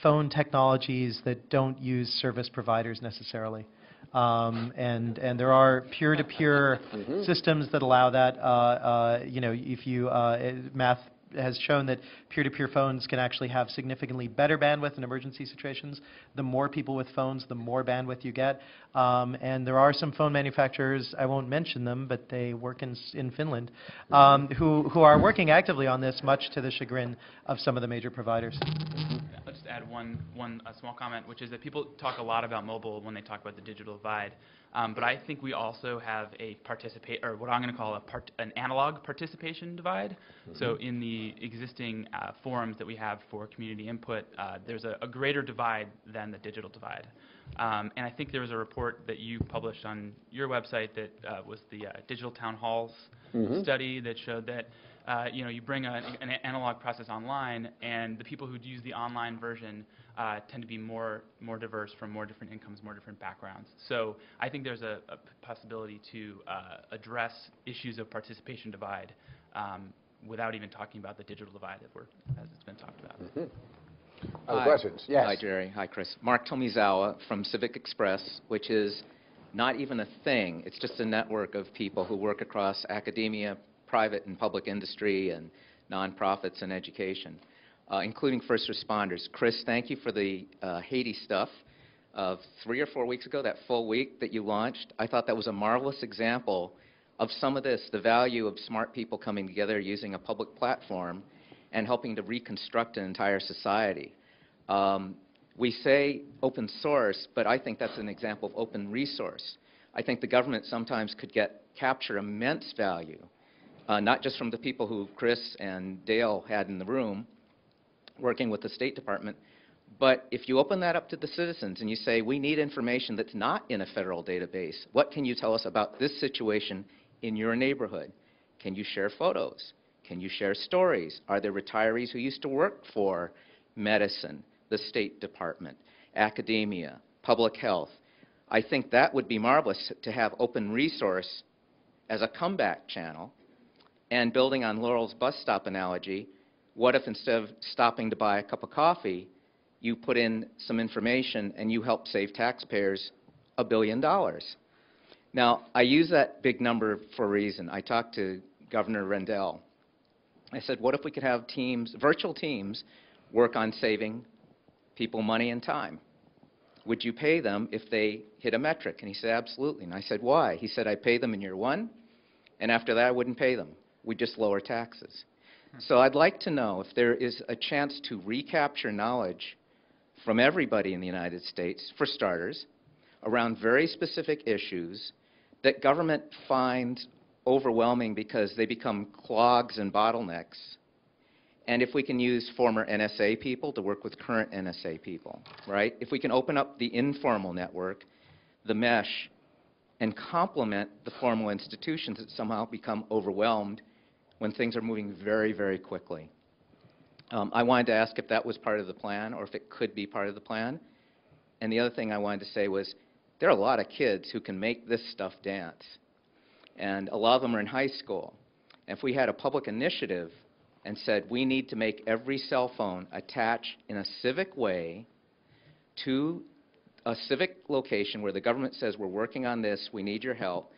phone technologies that don't use service providers necessarily. And there are peer-to-peer systems that allow that. If you math has shown that peer-to-peer phones can actually have significantly better bandwidth in emergency situations. The more people with phones, the more bandwidth you get. And there are some phone manufacturers, I won't mention them, but they work in Finland, who are working actively on this, much to the chagrin of some of the major providers. I'll just add one small comment, which is that people talk a lot about mobile when they talk about the digital divide. But I think we also have what I'm going to call an analog participation divide. So in the existing forums that we have for community input, there's a greater divide than the digital divide. And I think there was a report that you published on your website that was the Digital Town Halls study that showed that you bring an analog process online, and the people who use the online version tend to be more diverse from more different incomes, more different backgrounds. So I think there's a possibility to address issues of participation divide without even talking about the digital divide as it's been talked about. Other questions? Yes. Hi, Jerry. Hi, Chris. Mark Tomizawa from Civic Express, which is not even a thing. It's just a network of people who work across academia, private and public industry, and nonprofits and education, including first responders. Chris, thank you for the Haiti stuff of 3 or 4 weeks ago, that full week that you launched. I thought that was a marvelous example of some of this, the value of smart people coming together using a public platform and helping to reconstruct an entire society. We say open source, but I think that's an example of open resource. I think the government sometimes could capture immense value, not just from the people who Chris and Dale had in the room working with the State Department, but if you open that up to the citizens and you say, we need information that's not in a federal database, what can you tell us about this situation in your neighborhood? Can you share photos? Can you share stories? Are there retirees who used to work for medicine, the State Department, academia, public health? I think that would be marvelous to have open resource as a comeback channel. And building on Laurel's bus stop analogy, what if instead of stopping to buy a cup of coffee, you put in some information and you help save taxpayers $1 billion? Now, I use that big number for a reason. I talked to Governor Rendell. I said, what if we could have teams, virtual teams, work on saving people money and time? Would you pay them if they hit a metric? And he said, absolutely. And I said, why? He said, I'd pay them in year 1, and after that I wouldn't pay them. We'd just lower taxes. So I'd like to know if there is a chance to recapture knowledge from everybody in the United States, for starters, around very specific issues that government finds overwhelming because they become clogs and bottlenecks. And if we can use former NSA people to work with current NSA people, right? If we can open up the informal network, the mesh, and complement the formal institutions that somehow become overwhelmed when things are moving very, very quickly. I wanted to ask if that was part of the plan or if it could be part of the plan. And the other thing I wanted to say was there are a lot of kids who can make this stuff dance. And a lot of them are in high school. And if we had a public initiative and said, we need to make every cell phone attach in a civic way to a civic location where the government says, we're working on this, we need your help,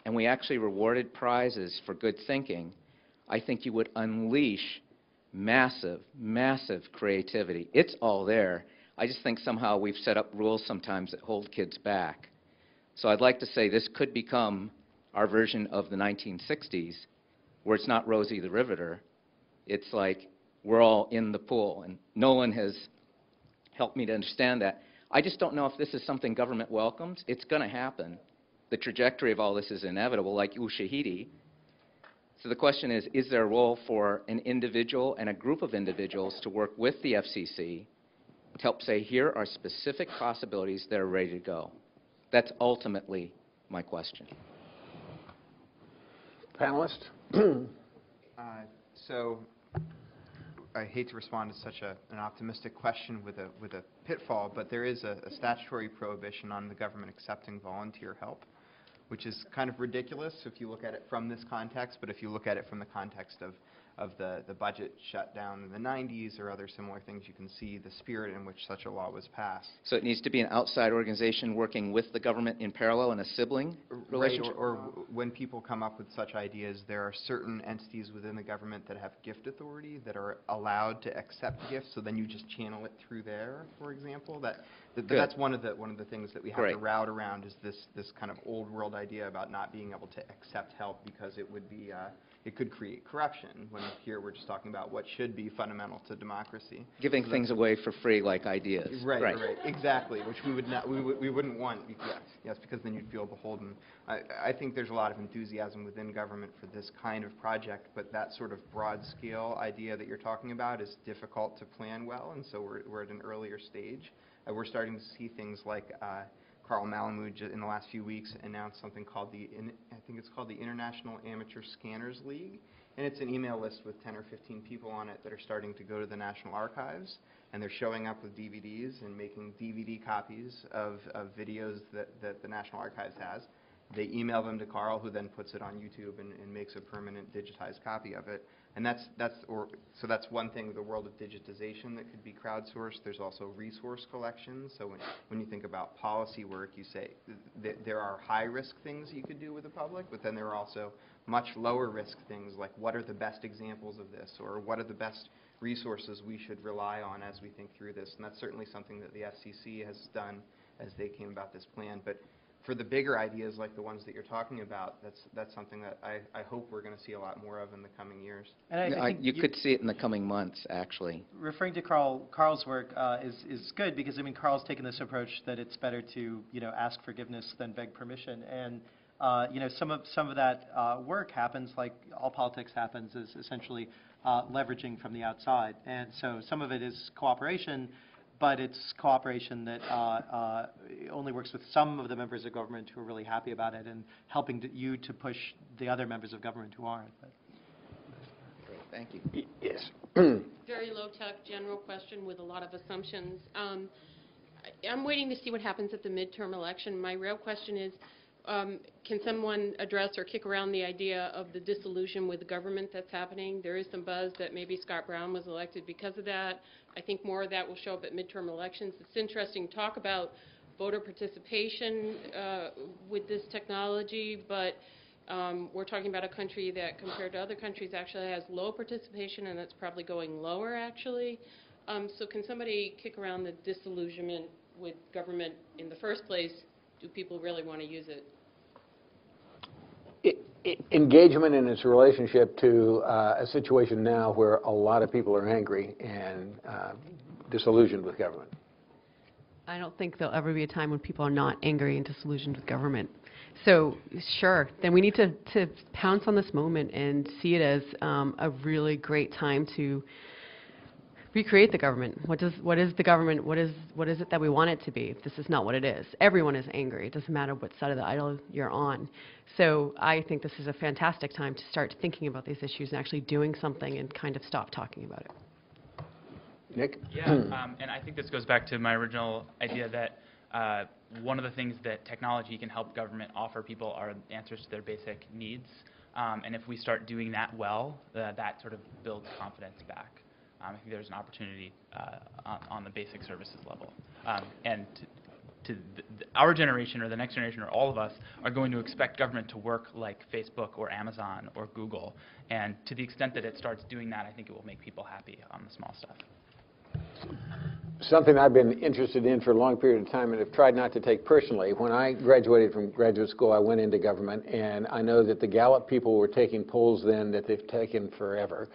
and we actually rewarded prizes for good thinking, I think you would unleash massive, massive creativity. It's all there. I just think somehow we've set up rules sometimes that hold kids back. So I'd like to say this could become our version of the 1960s, where it's not Rosie the Riveter. It's like we're all in the pool, and no one has helped me to understand that. I just don't know if this is something government welcomes. It's going to happen. The trajectory of all this is inevitable, like Ushahidi. So the question is there a role for an individual and a group of individuals to work with the FCC to help say, here are specific possibilities that are ready to go? That's ultimately my question. Panelists? So I hate to respond to such an optimistic question with a pitfall, but there is a statutory prohibition on the government accepting volunteer help, which is kind of ridiculous if you look at it from this context, but if you look at it from the context of the budget shutdown in the 90s or other similar things, you can see the spirit in which such a law was passed. So it needs to be an outside organization working with the government in parallel in a sibling relationship? Right, or when people come up with such ideas, there are certain entities within the government that have gift authority that are allowed to accept gifts, so then you just channel it through there, for example. That's one of the things that we have to route around is this kind of old world idea about not being able to accept help because it would be it could create corruption, when here we're just talking about what should be fundamental to democracy. Giving things away for free like ideas. Right, exactly, which we would not, we wouldn't want, yes, because then you'd feel beholden. I think there's a lot of enthusiasm within government for this kind of project, but that sort of broad scale idea that you're talking about is difficult to plan well, and so we're at an earlier stage. We're starting to see things like Carl Malamud in the last few weeks announced something called I think it's called the International Amateur Scanners League, and it's an email list with 10 or 15 people on it that are starting to go to the National Archives, and they're showing up with DVDs and making DVD copies of videos that the National Archives has. They email them to Carl, who then puts it on YouTube and makes a permanent digitized copy of it. And so that's one thing, the world of digitization that could be crowdsourced. There's also resource collection. So when you think about policy work, you say there are high-risk things you could do with the public, but then there are also much lower-risk things like what are the best examples of this, or what are the best resources we should rely on as we think through this. And that's certainly something that the FCC has done as they came about this plan. But for the bigger ideas like the ones that you're talking about, that's something that I hope we're going to see a lot more of in the coming years. And I think you could see it in the coming months, actually. Referring to Carl's work is good because, I mean, Carl's taken this approach that it's better to, ask forgiveness than beg permission. And, some of that work happens, like all politics happens, is essentially leveraging from the outside. And so some of it is cooperation, but it's cooperation that only works with some of the members of government who are really happy about it and helping you to push the other members of government who aren't. But. Great, thank you. Yes. Very low-tech general question with a lot of assumptions. I'm waiting to see what happens at the midterm election. My real question is, can someone address or kick around the idea of the disillusion with the government that's happening? There is some buzz that maybe Scott Brown was elected because of that. I think more of that will show up at midterm elections. It's interesting to talk about voter participation with this technology, but we're talking about a country that, compared to other countries, actually has low participation, and it's probably going lower, actually. So can somebody kick around the disillusionment with government in the first place? Do people really want to use it? Engagement in its relationship to a situation now where a lot of people are angry and disillusioned with government. I don't think there'll ever be a time when people are not angry and disillusioned with government. So, sure, then we need to pounce on this moment and see it as a really great time to recreate the government. What is the government? What is it that we want it to be? This is not what it is. Everyone is angry. It doesn't matter what side of the aisle you're on. So I think this is a fantastic time to start thinking about these issues and actually doing something and kind of stop talking about it. Nick? Yeah, and I think this goes back to my original idea that one of the things that technology can help government offer people are answers to their basic needs. And if we start doing that well, that sort of builds confidence back. I think there's an opportunity on the basic services level. And our generation or the next generation or all of us are going to expect government to work like Facebook or Amazon or Google. And to the extent that it starts doing that, I think it will make people happy on the small stuff. Something I've been interested in for a long period of time and have tried not to take personally. When I graduated from graduate school, I went into government, and I know that the Gallup people were taking polls then that they've taken forever,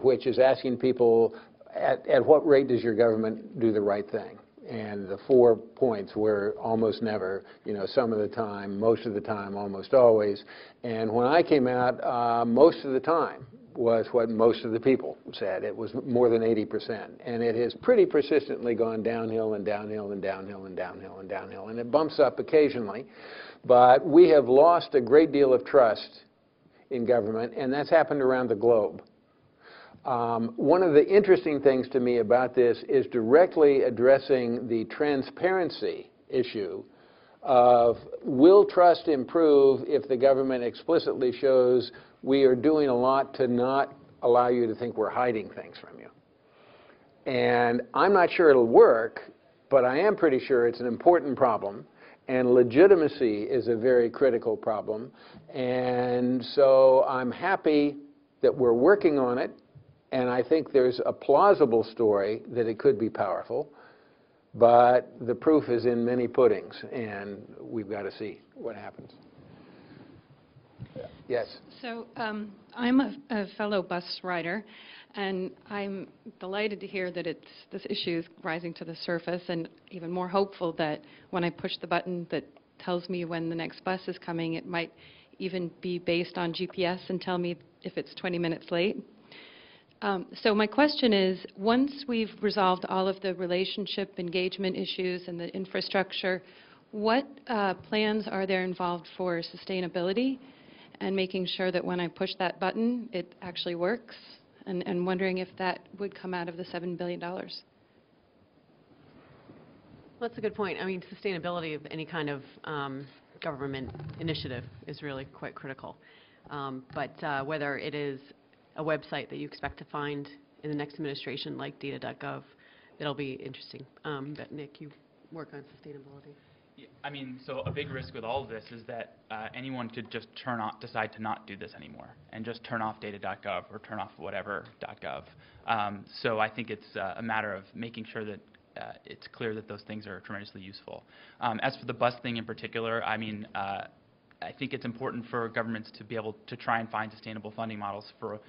which is asking people, at what rate does your government do the right thing? And the 4 points were almost never, some of the time, most of the time, almost always. And when I came out, most of the time was what most of the people said. It was more than 80%. And it has pretty persistently gone downhill and downhill and downhill and downhill and downhill. And it bumps up occasionally. But we have lost a great deal of trust in government, and that's happened around the globe. One of the interesting things to me about this is directly addressing the transparency issue of, will trust improve if the government explicitly shows we are doing a lot to not allow you to think we're hiding things from you? And I'm not sure it'll work, but I am pretty sure it's an important problem, and legitimacy is a very critical problem. And so I'm happy that we're working on it, and I think there's a plausible story that it could be powerful, but the proof is in many puddings, and we've got to see what happens. Yes. So I'm a fellow bus rider, and I'm delighted to hear that this issue is rising to the surface, and even more hopeful that when I push the button that tells me when the next bus is coming, it might even be based on GPS and tell me if it's 20 minutes late. So my question is, once we've resolved all of the relationship engagement issues and the infrastructure, what plans are there involved for sustainability and making sure that when I push that button, it actually works? And wondering if that would come out of the $7 billion. That's a good point. I mean, sustainability of any kind of government initiative is really quite critical. But whether it is a website that you expect to find in the next administration like data.gov, it'll be interesting. But Nick, you work on sustainability. Yeah, I mean, so a big risk with all of this is that anyone could just decide to not do this anymore and just turn off data.gov or turn off whatever.gov. So I think it's a matter of making sure that it's clear that those things are tremendously useful. As for the bus thing in particular, I mean, I think it's important for governments to be able to try and find sustainable funding models for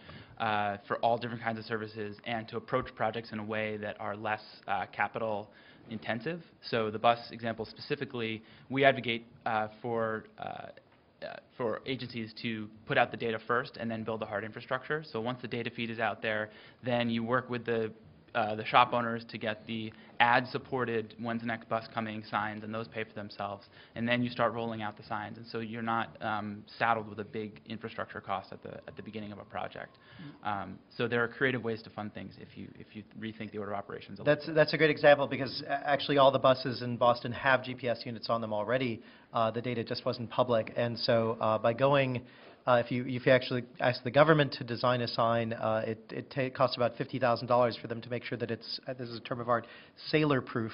all different kinds of services and to approach projects in a way that are less capital intensive. So the bus example specifically, we advocate for agencies to put out the data first and then build the hard infrastructure. So once the data feed is out there, then you work with the shop owners to get the ad-supported when's the next bus coming signs, and those pay for themselves. And then you start rolling out the signs, and so you're not saddled with a big infrastructure cost at the beginning of a project. So there are creative ways to fund things if you rethink the order of operations a little bit. That's a great example, because actually all the buses in Boston have GPS units on them already. The data just wasn't public, and so by going if you actually ask the government to design a sign, it costs about $50,000 for them to make sure that it's, this is a term of art, sailor-proof,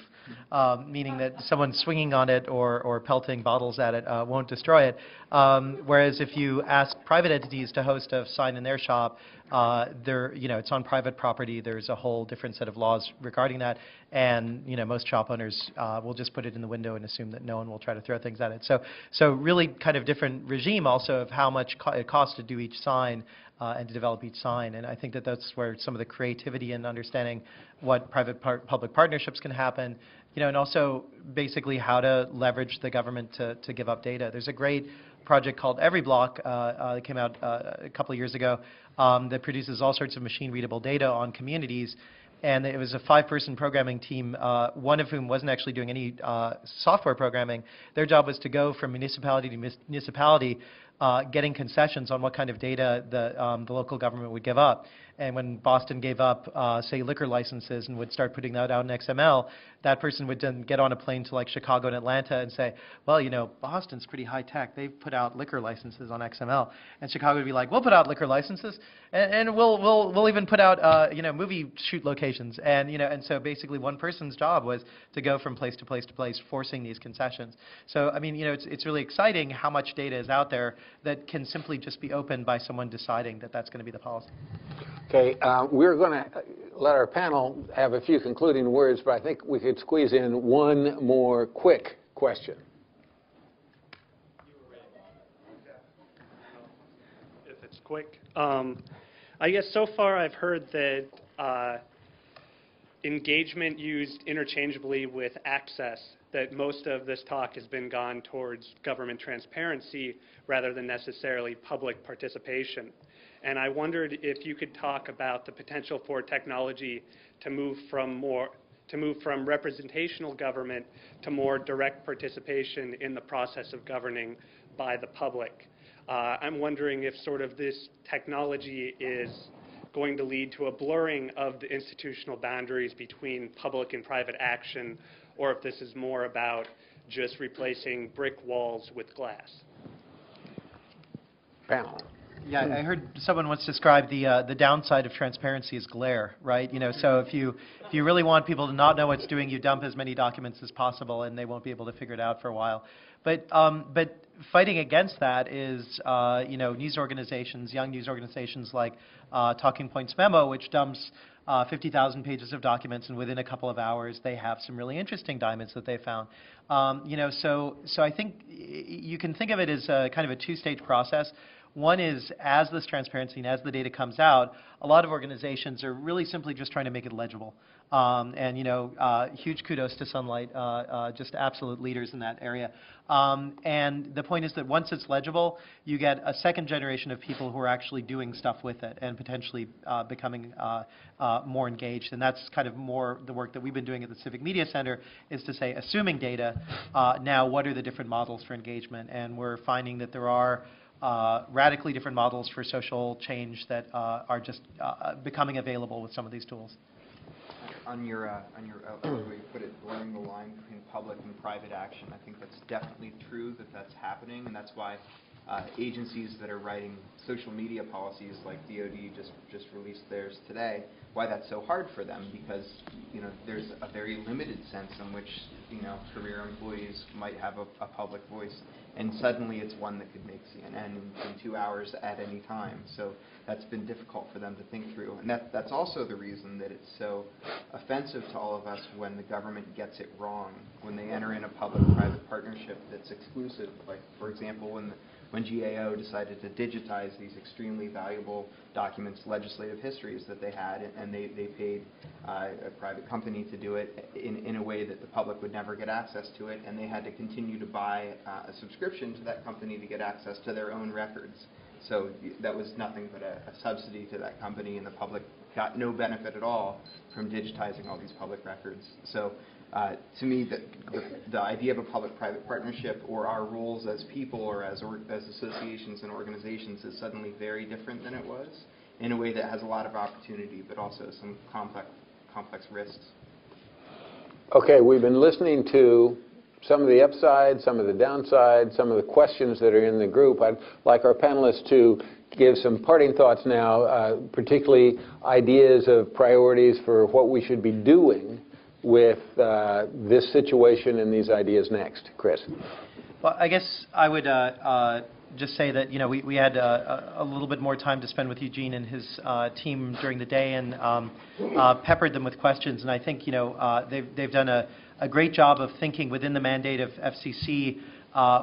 meaning that someone swinging on it or pelting bottles at it won't destroy it. Whereas if you ask private entities to host a sign in their shop, it's on private property. There's a whole different set of laws regarding that, and most shop owners will just put it in the window and assume that no one will try to throw things at it. So really kind of different regime also of how much it costs to do each sign and to develop each sign. And I think that that's where some of the creativity and understanding what private-public partnerships can happen, and also basically how to leverage the government to give up data. There's a great project called Everyblock that came out a couple of years ago that produces all sorts of machine-readable data on communities. And it was a 5-person programming team, one of whom wasn't actually doing any software programming. Their job was to go from municipality to municipality, getting concessions on what kind of data the local government would give up. And when Boston gave up, say, liquor licenses and would start putting that out in XML, that person would then get on a plane to like Chicago and Atlanta and say, well, you know, Boston's pretty high tech. They've put out liquor licenses on XML. And Chicago would be like, we'll put out liquor licenses, and we'll even put out you know, movie shoot locations. And you know, and so basically one person's job was to go from place to place to place, forcing these concessions. So I mean, you know, it's really exciting how much data is out there that can simply just be opened by someone deciding that that's going to be the policy. Okay, we're going to let our panel have a few concluding words, but I think we could squeeze in one more quick question. If it's quick. I guess so far I've heard that engagement used interchangeably with access, that most of this talk has been gone towards government transparency rather than necessarily public participation. And I wondered if you could talk about the potential for technology to move from representational government to more direct participation in the process of governing by the public. I'm wondering if sort of this technology is going to lead to a blurring of the institutional boundaries between public and private action, or if this is more about just replacing brick walls with glass. Panel. Yeah, I heard someone once describe the downside of transparency as glare, right? You know, so if you really want people to not know what's doing, you dump as many documents as possible, and they won't be able to figure it out for a while. But fighting against that is, you know, news organizations, young news organizations like Talking Points Memo, which dumps 50,000 pages of documents, and within a couple of hours, they have some really interesting diamonds that they found. You know, so I think you can think of it as a kind of a two-stage process. One is, as this transparency and as the data comes out, a lot of organizations are really simply just trying to make it legible. And, you know, huge kudos to Sunlight, just absolute leaders in that area. And the point is that once it's legible, you get a second generation of people who are actually doing stuff with it and potentially becoming more engaged. And that's kind of more the work that we've been doing at the Civic Media Center, is to say, assuming data, now what are the different models for engagement? And we're finding that there are radically different models for social change that are just becoming available with some of these tools. On your way you put it, blurring the line between public and private action, I think that's definitely true that that's happening, and that's why agencies that are writing social media policies, like DoD just released theirs today, why that's so hard for them, because you know there's a very limited sense in which you know career employees might have a public voice, and suddenly it's one that could make CNN in 2 hours at any time. So that's been difficult for them to think through, and that's also the reason that it's so offensive to all of us when the government gets it wrong, when they enter in a public-private partnership that's exclusive. Like, for example, when GAO decided to digitize these extremely valuable documents, legislative histories that they had, and they paid a private company to do it in a way that the public would never get access to it, and they had to continue to buy a subscription to that company to get access to their own records. So that was nothing but a subsidy to that company, and the public got no benefit at all from digitizing all these public records. So to me, the idea of a public-private partnership, or our roles as people or as associations and organizations, is suddenly very different than it was, in a way that has a lot of opportunity, but also some complex risks. Okay, we've been listening to some of the upside, some of the downside, some of the questions that are in the group. I'd like our panelists to give some parting thoughts now, particularly ideas of priorities for what we should be doing with this situation and these ideas next. Chris. Well, I guess I would just say that, you know, we had a little bit more time to spend with Eugene and his team during the day, and peppered them with questions. And I think, you know, they've done a great job of thinking within the mandate of FCC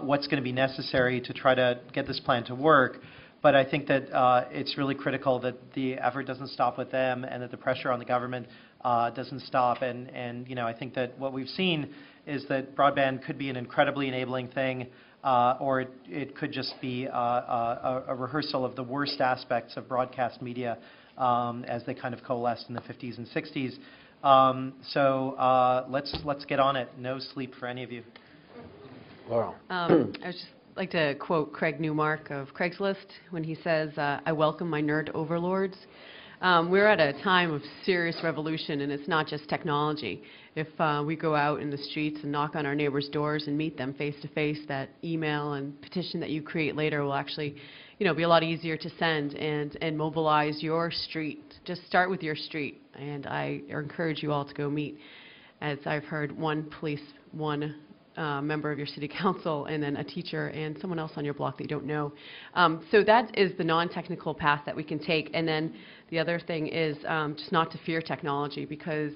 what's going to be necessary to try to get this plan to work. But I think that it's really critical that the effort doesn't stop with them, and that the pressure on the government doesn't stop. And you know, I think that what we've seen is that broadband could be an incredibly enabling thing, or it could just be a rehearsal of the worst aspects of broadcast media as they kind of coalesced in the 50s and 60s. So let's get on it. No sleep for any of you. Laurel. I was just like to quote Craig Newmark of Craigslist when he says, I welcome my nerd overlords. We're at a time of serious revolution, and it's not just technology. If we go out in the streets and knock on our neighbors' doors and meet them face to face, that email and petition that you create later will actually, be a lot easier to send and mobilize your street. Just start with your street, and I encourage you all to go meet, as I've heard, one police, one member of your city council, and then a teacher and someone else on your block that you don't know. So that is the non-technical path that we can take. And then the other thing is just not to fear technology, because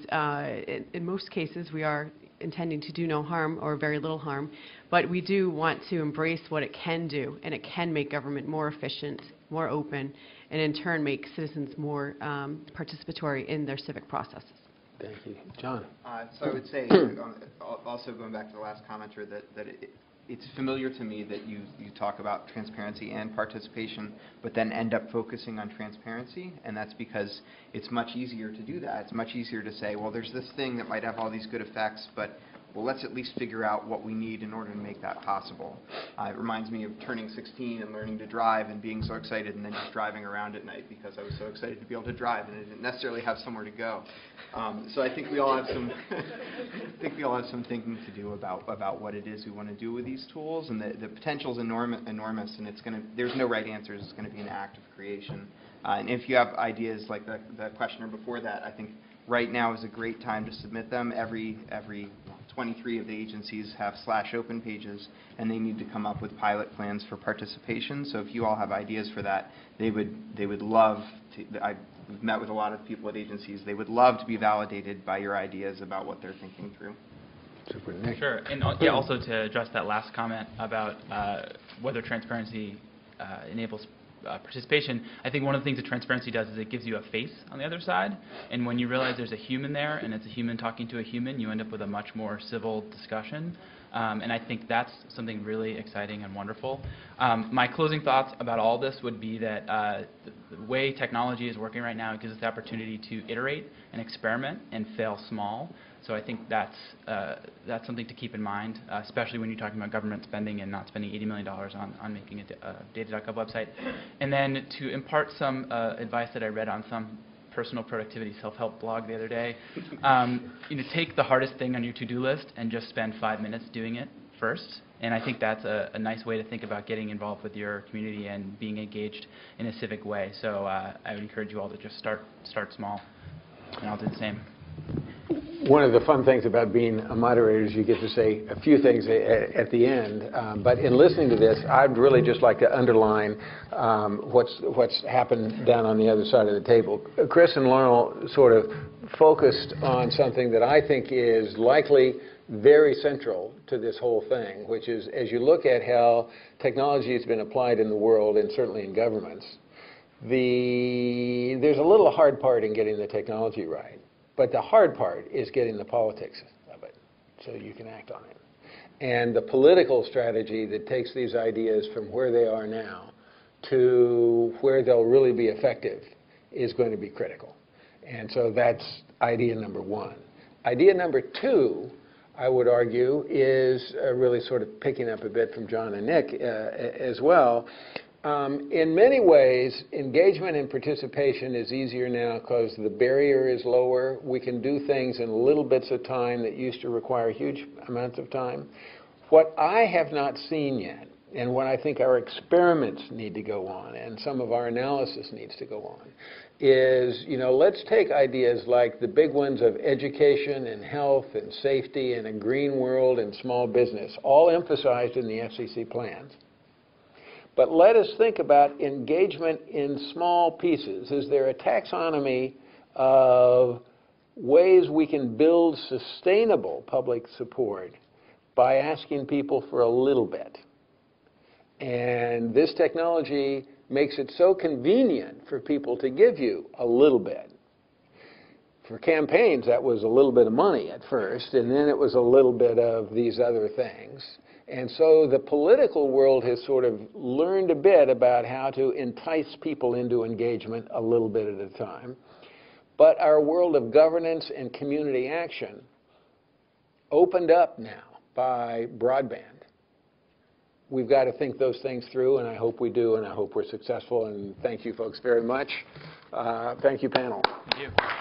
in most cases we are intending to do no harm or very little harm, but we do want to embrace what it can do, and it can make government more efficient, more open, and in turn make citizens more participatory in their civic processes. Thank you. John? So I would say, also going back to the last commenter, that it's familiar to me that you talk about transparency and participation, but then end up focusing on transparency, and that's because it's much easier to do that. It's much easier to say, well, there's this thing that might have all these good effects, but well, let's at least figure out what we need in order to make that possible. It reminds me of turning 16 and learning to drive and being so excited, and then just driving around at night because I was so excited to be able to drive and I didn't necessarily have somewhere to go. So I think we all have some thinking to do about what it is we want to do with these tools, and the potential is enormous, and there's no right answers. It's going to be an act of creation. And if you have ideas like the questioner before that, I think right now is a great time to submit them. Every 23 of the agencies have /open pages, and they need to come up with pilot plans for participation. So if you all have ideas for that, they would love to. I've met with a lot of people at agencies. They would love to be validated by your ideas about what they're thinking through. Super. Nick? Sure. And yeah, also to address that last comment about whether transparency enables participation, I think one of the things that transparency does is it gives you a face on the other side, and when you realize there's a human there and it's a human talking to a human, you end up with a much more civil discussion, and I think that's something really exciting and wonderful. My closing thoughts about all this would be that the way technology is working right now, it gives us the opportunity to iterate and experiment and fail small. So I think that's something to keep in mind, especially when you're talking about government spending and not spending $80 million on making a data.gov website. And then to impart some advice that I read on some personal productivity self-help blog the other day, take the hardest thing on your to-do list and just spend 5 minutes doing it first. And I think that's a nice way to think about getting involved with your community and being engaged in a civic way. So I would encourage you all to just start small, and I'll do the same. One of the fun things about being a moderator is you get to say a few things at the end. But in listening to this, I'd really just like to underline what's happened down on the other side of the table. Chris and Laurel sort of focused on something that I think is likely very central to this whole thing, which is, as you look at how technology has been applied in the world and certainly in governments, there's a little hard part in getting the technology right. But the hard part is getting the politics of it so you can act on it. And the political strategy that takes these ideas from where they are now to where they'll really be effective is going to be critical. And so that's idea number one. Idea number two, I would argue, is really sort of picking up a bit from John and Nick as well. In many ways, engagement and participation is easier now because the barrier is lower. We can do things in little bits of time that used to require huge amounts of time. What I have not seen yet, and what I think our experiments need to go on, and some of our analysis needs to go on, is, let's take ideas like the big ones of education and health and safety and a green world and small business, all emphasized in the FCC plans. But let us think about engagement in small pieces. Is there a taxonomy of ways we can build sustainable public support by asking people for a little bit? And this technology makes it so convenient for people to give you a little bit. For campaigns, that was a little bit of money at first, and then it was a little bit of these other things. And so the political world has sort of learned a bit about how to entice people into engagement a little bit at a time. But our world of governance and community action, opened up now by broadband, we've got to think those things through, and I hope we do, and I hope we're successful. And thank you folks very much. Thank you, panel. Thank you.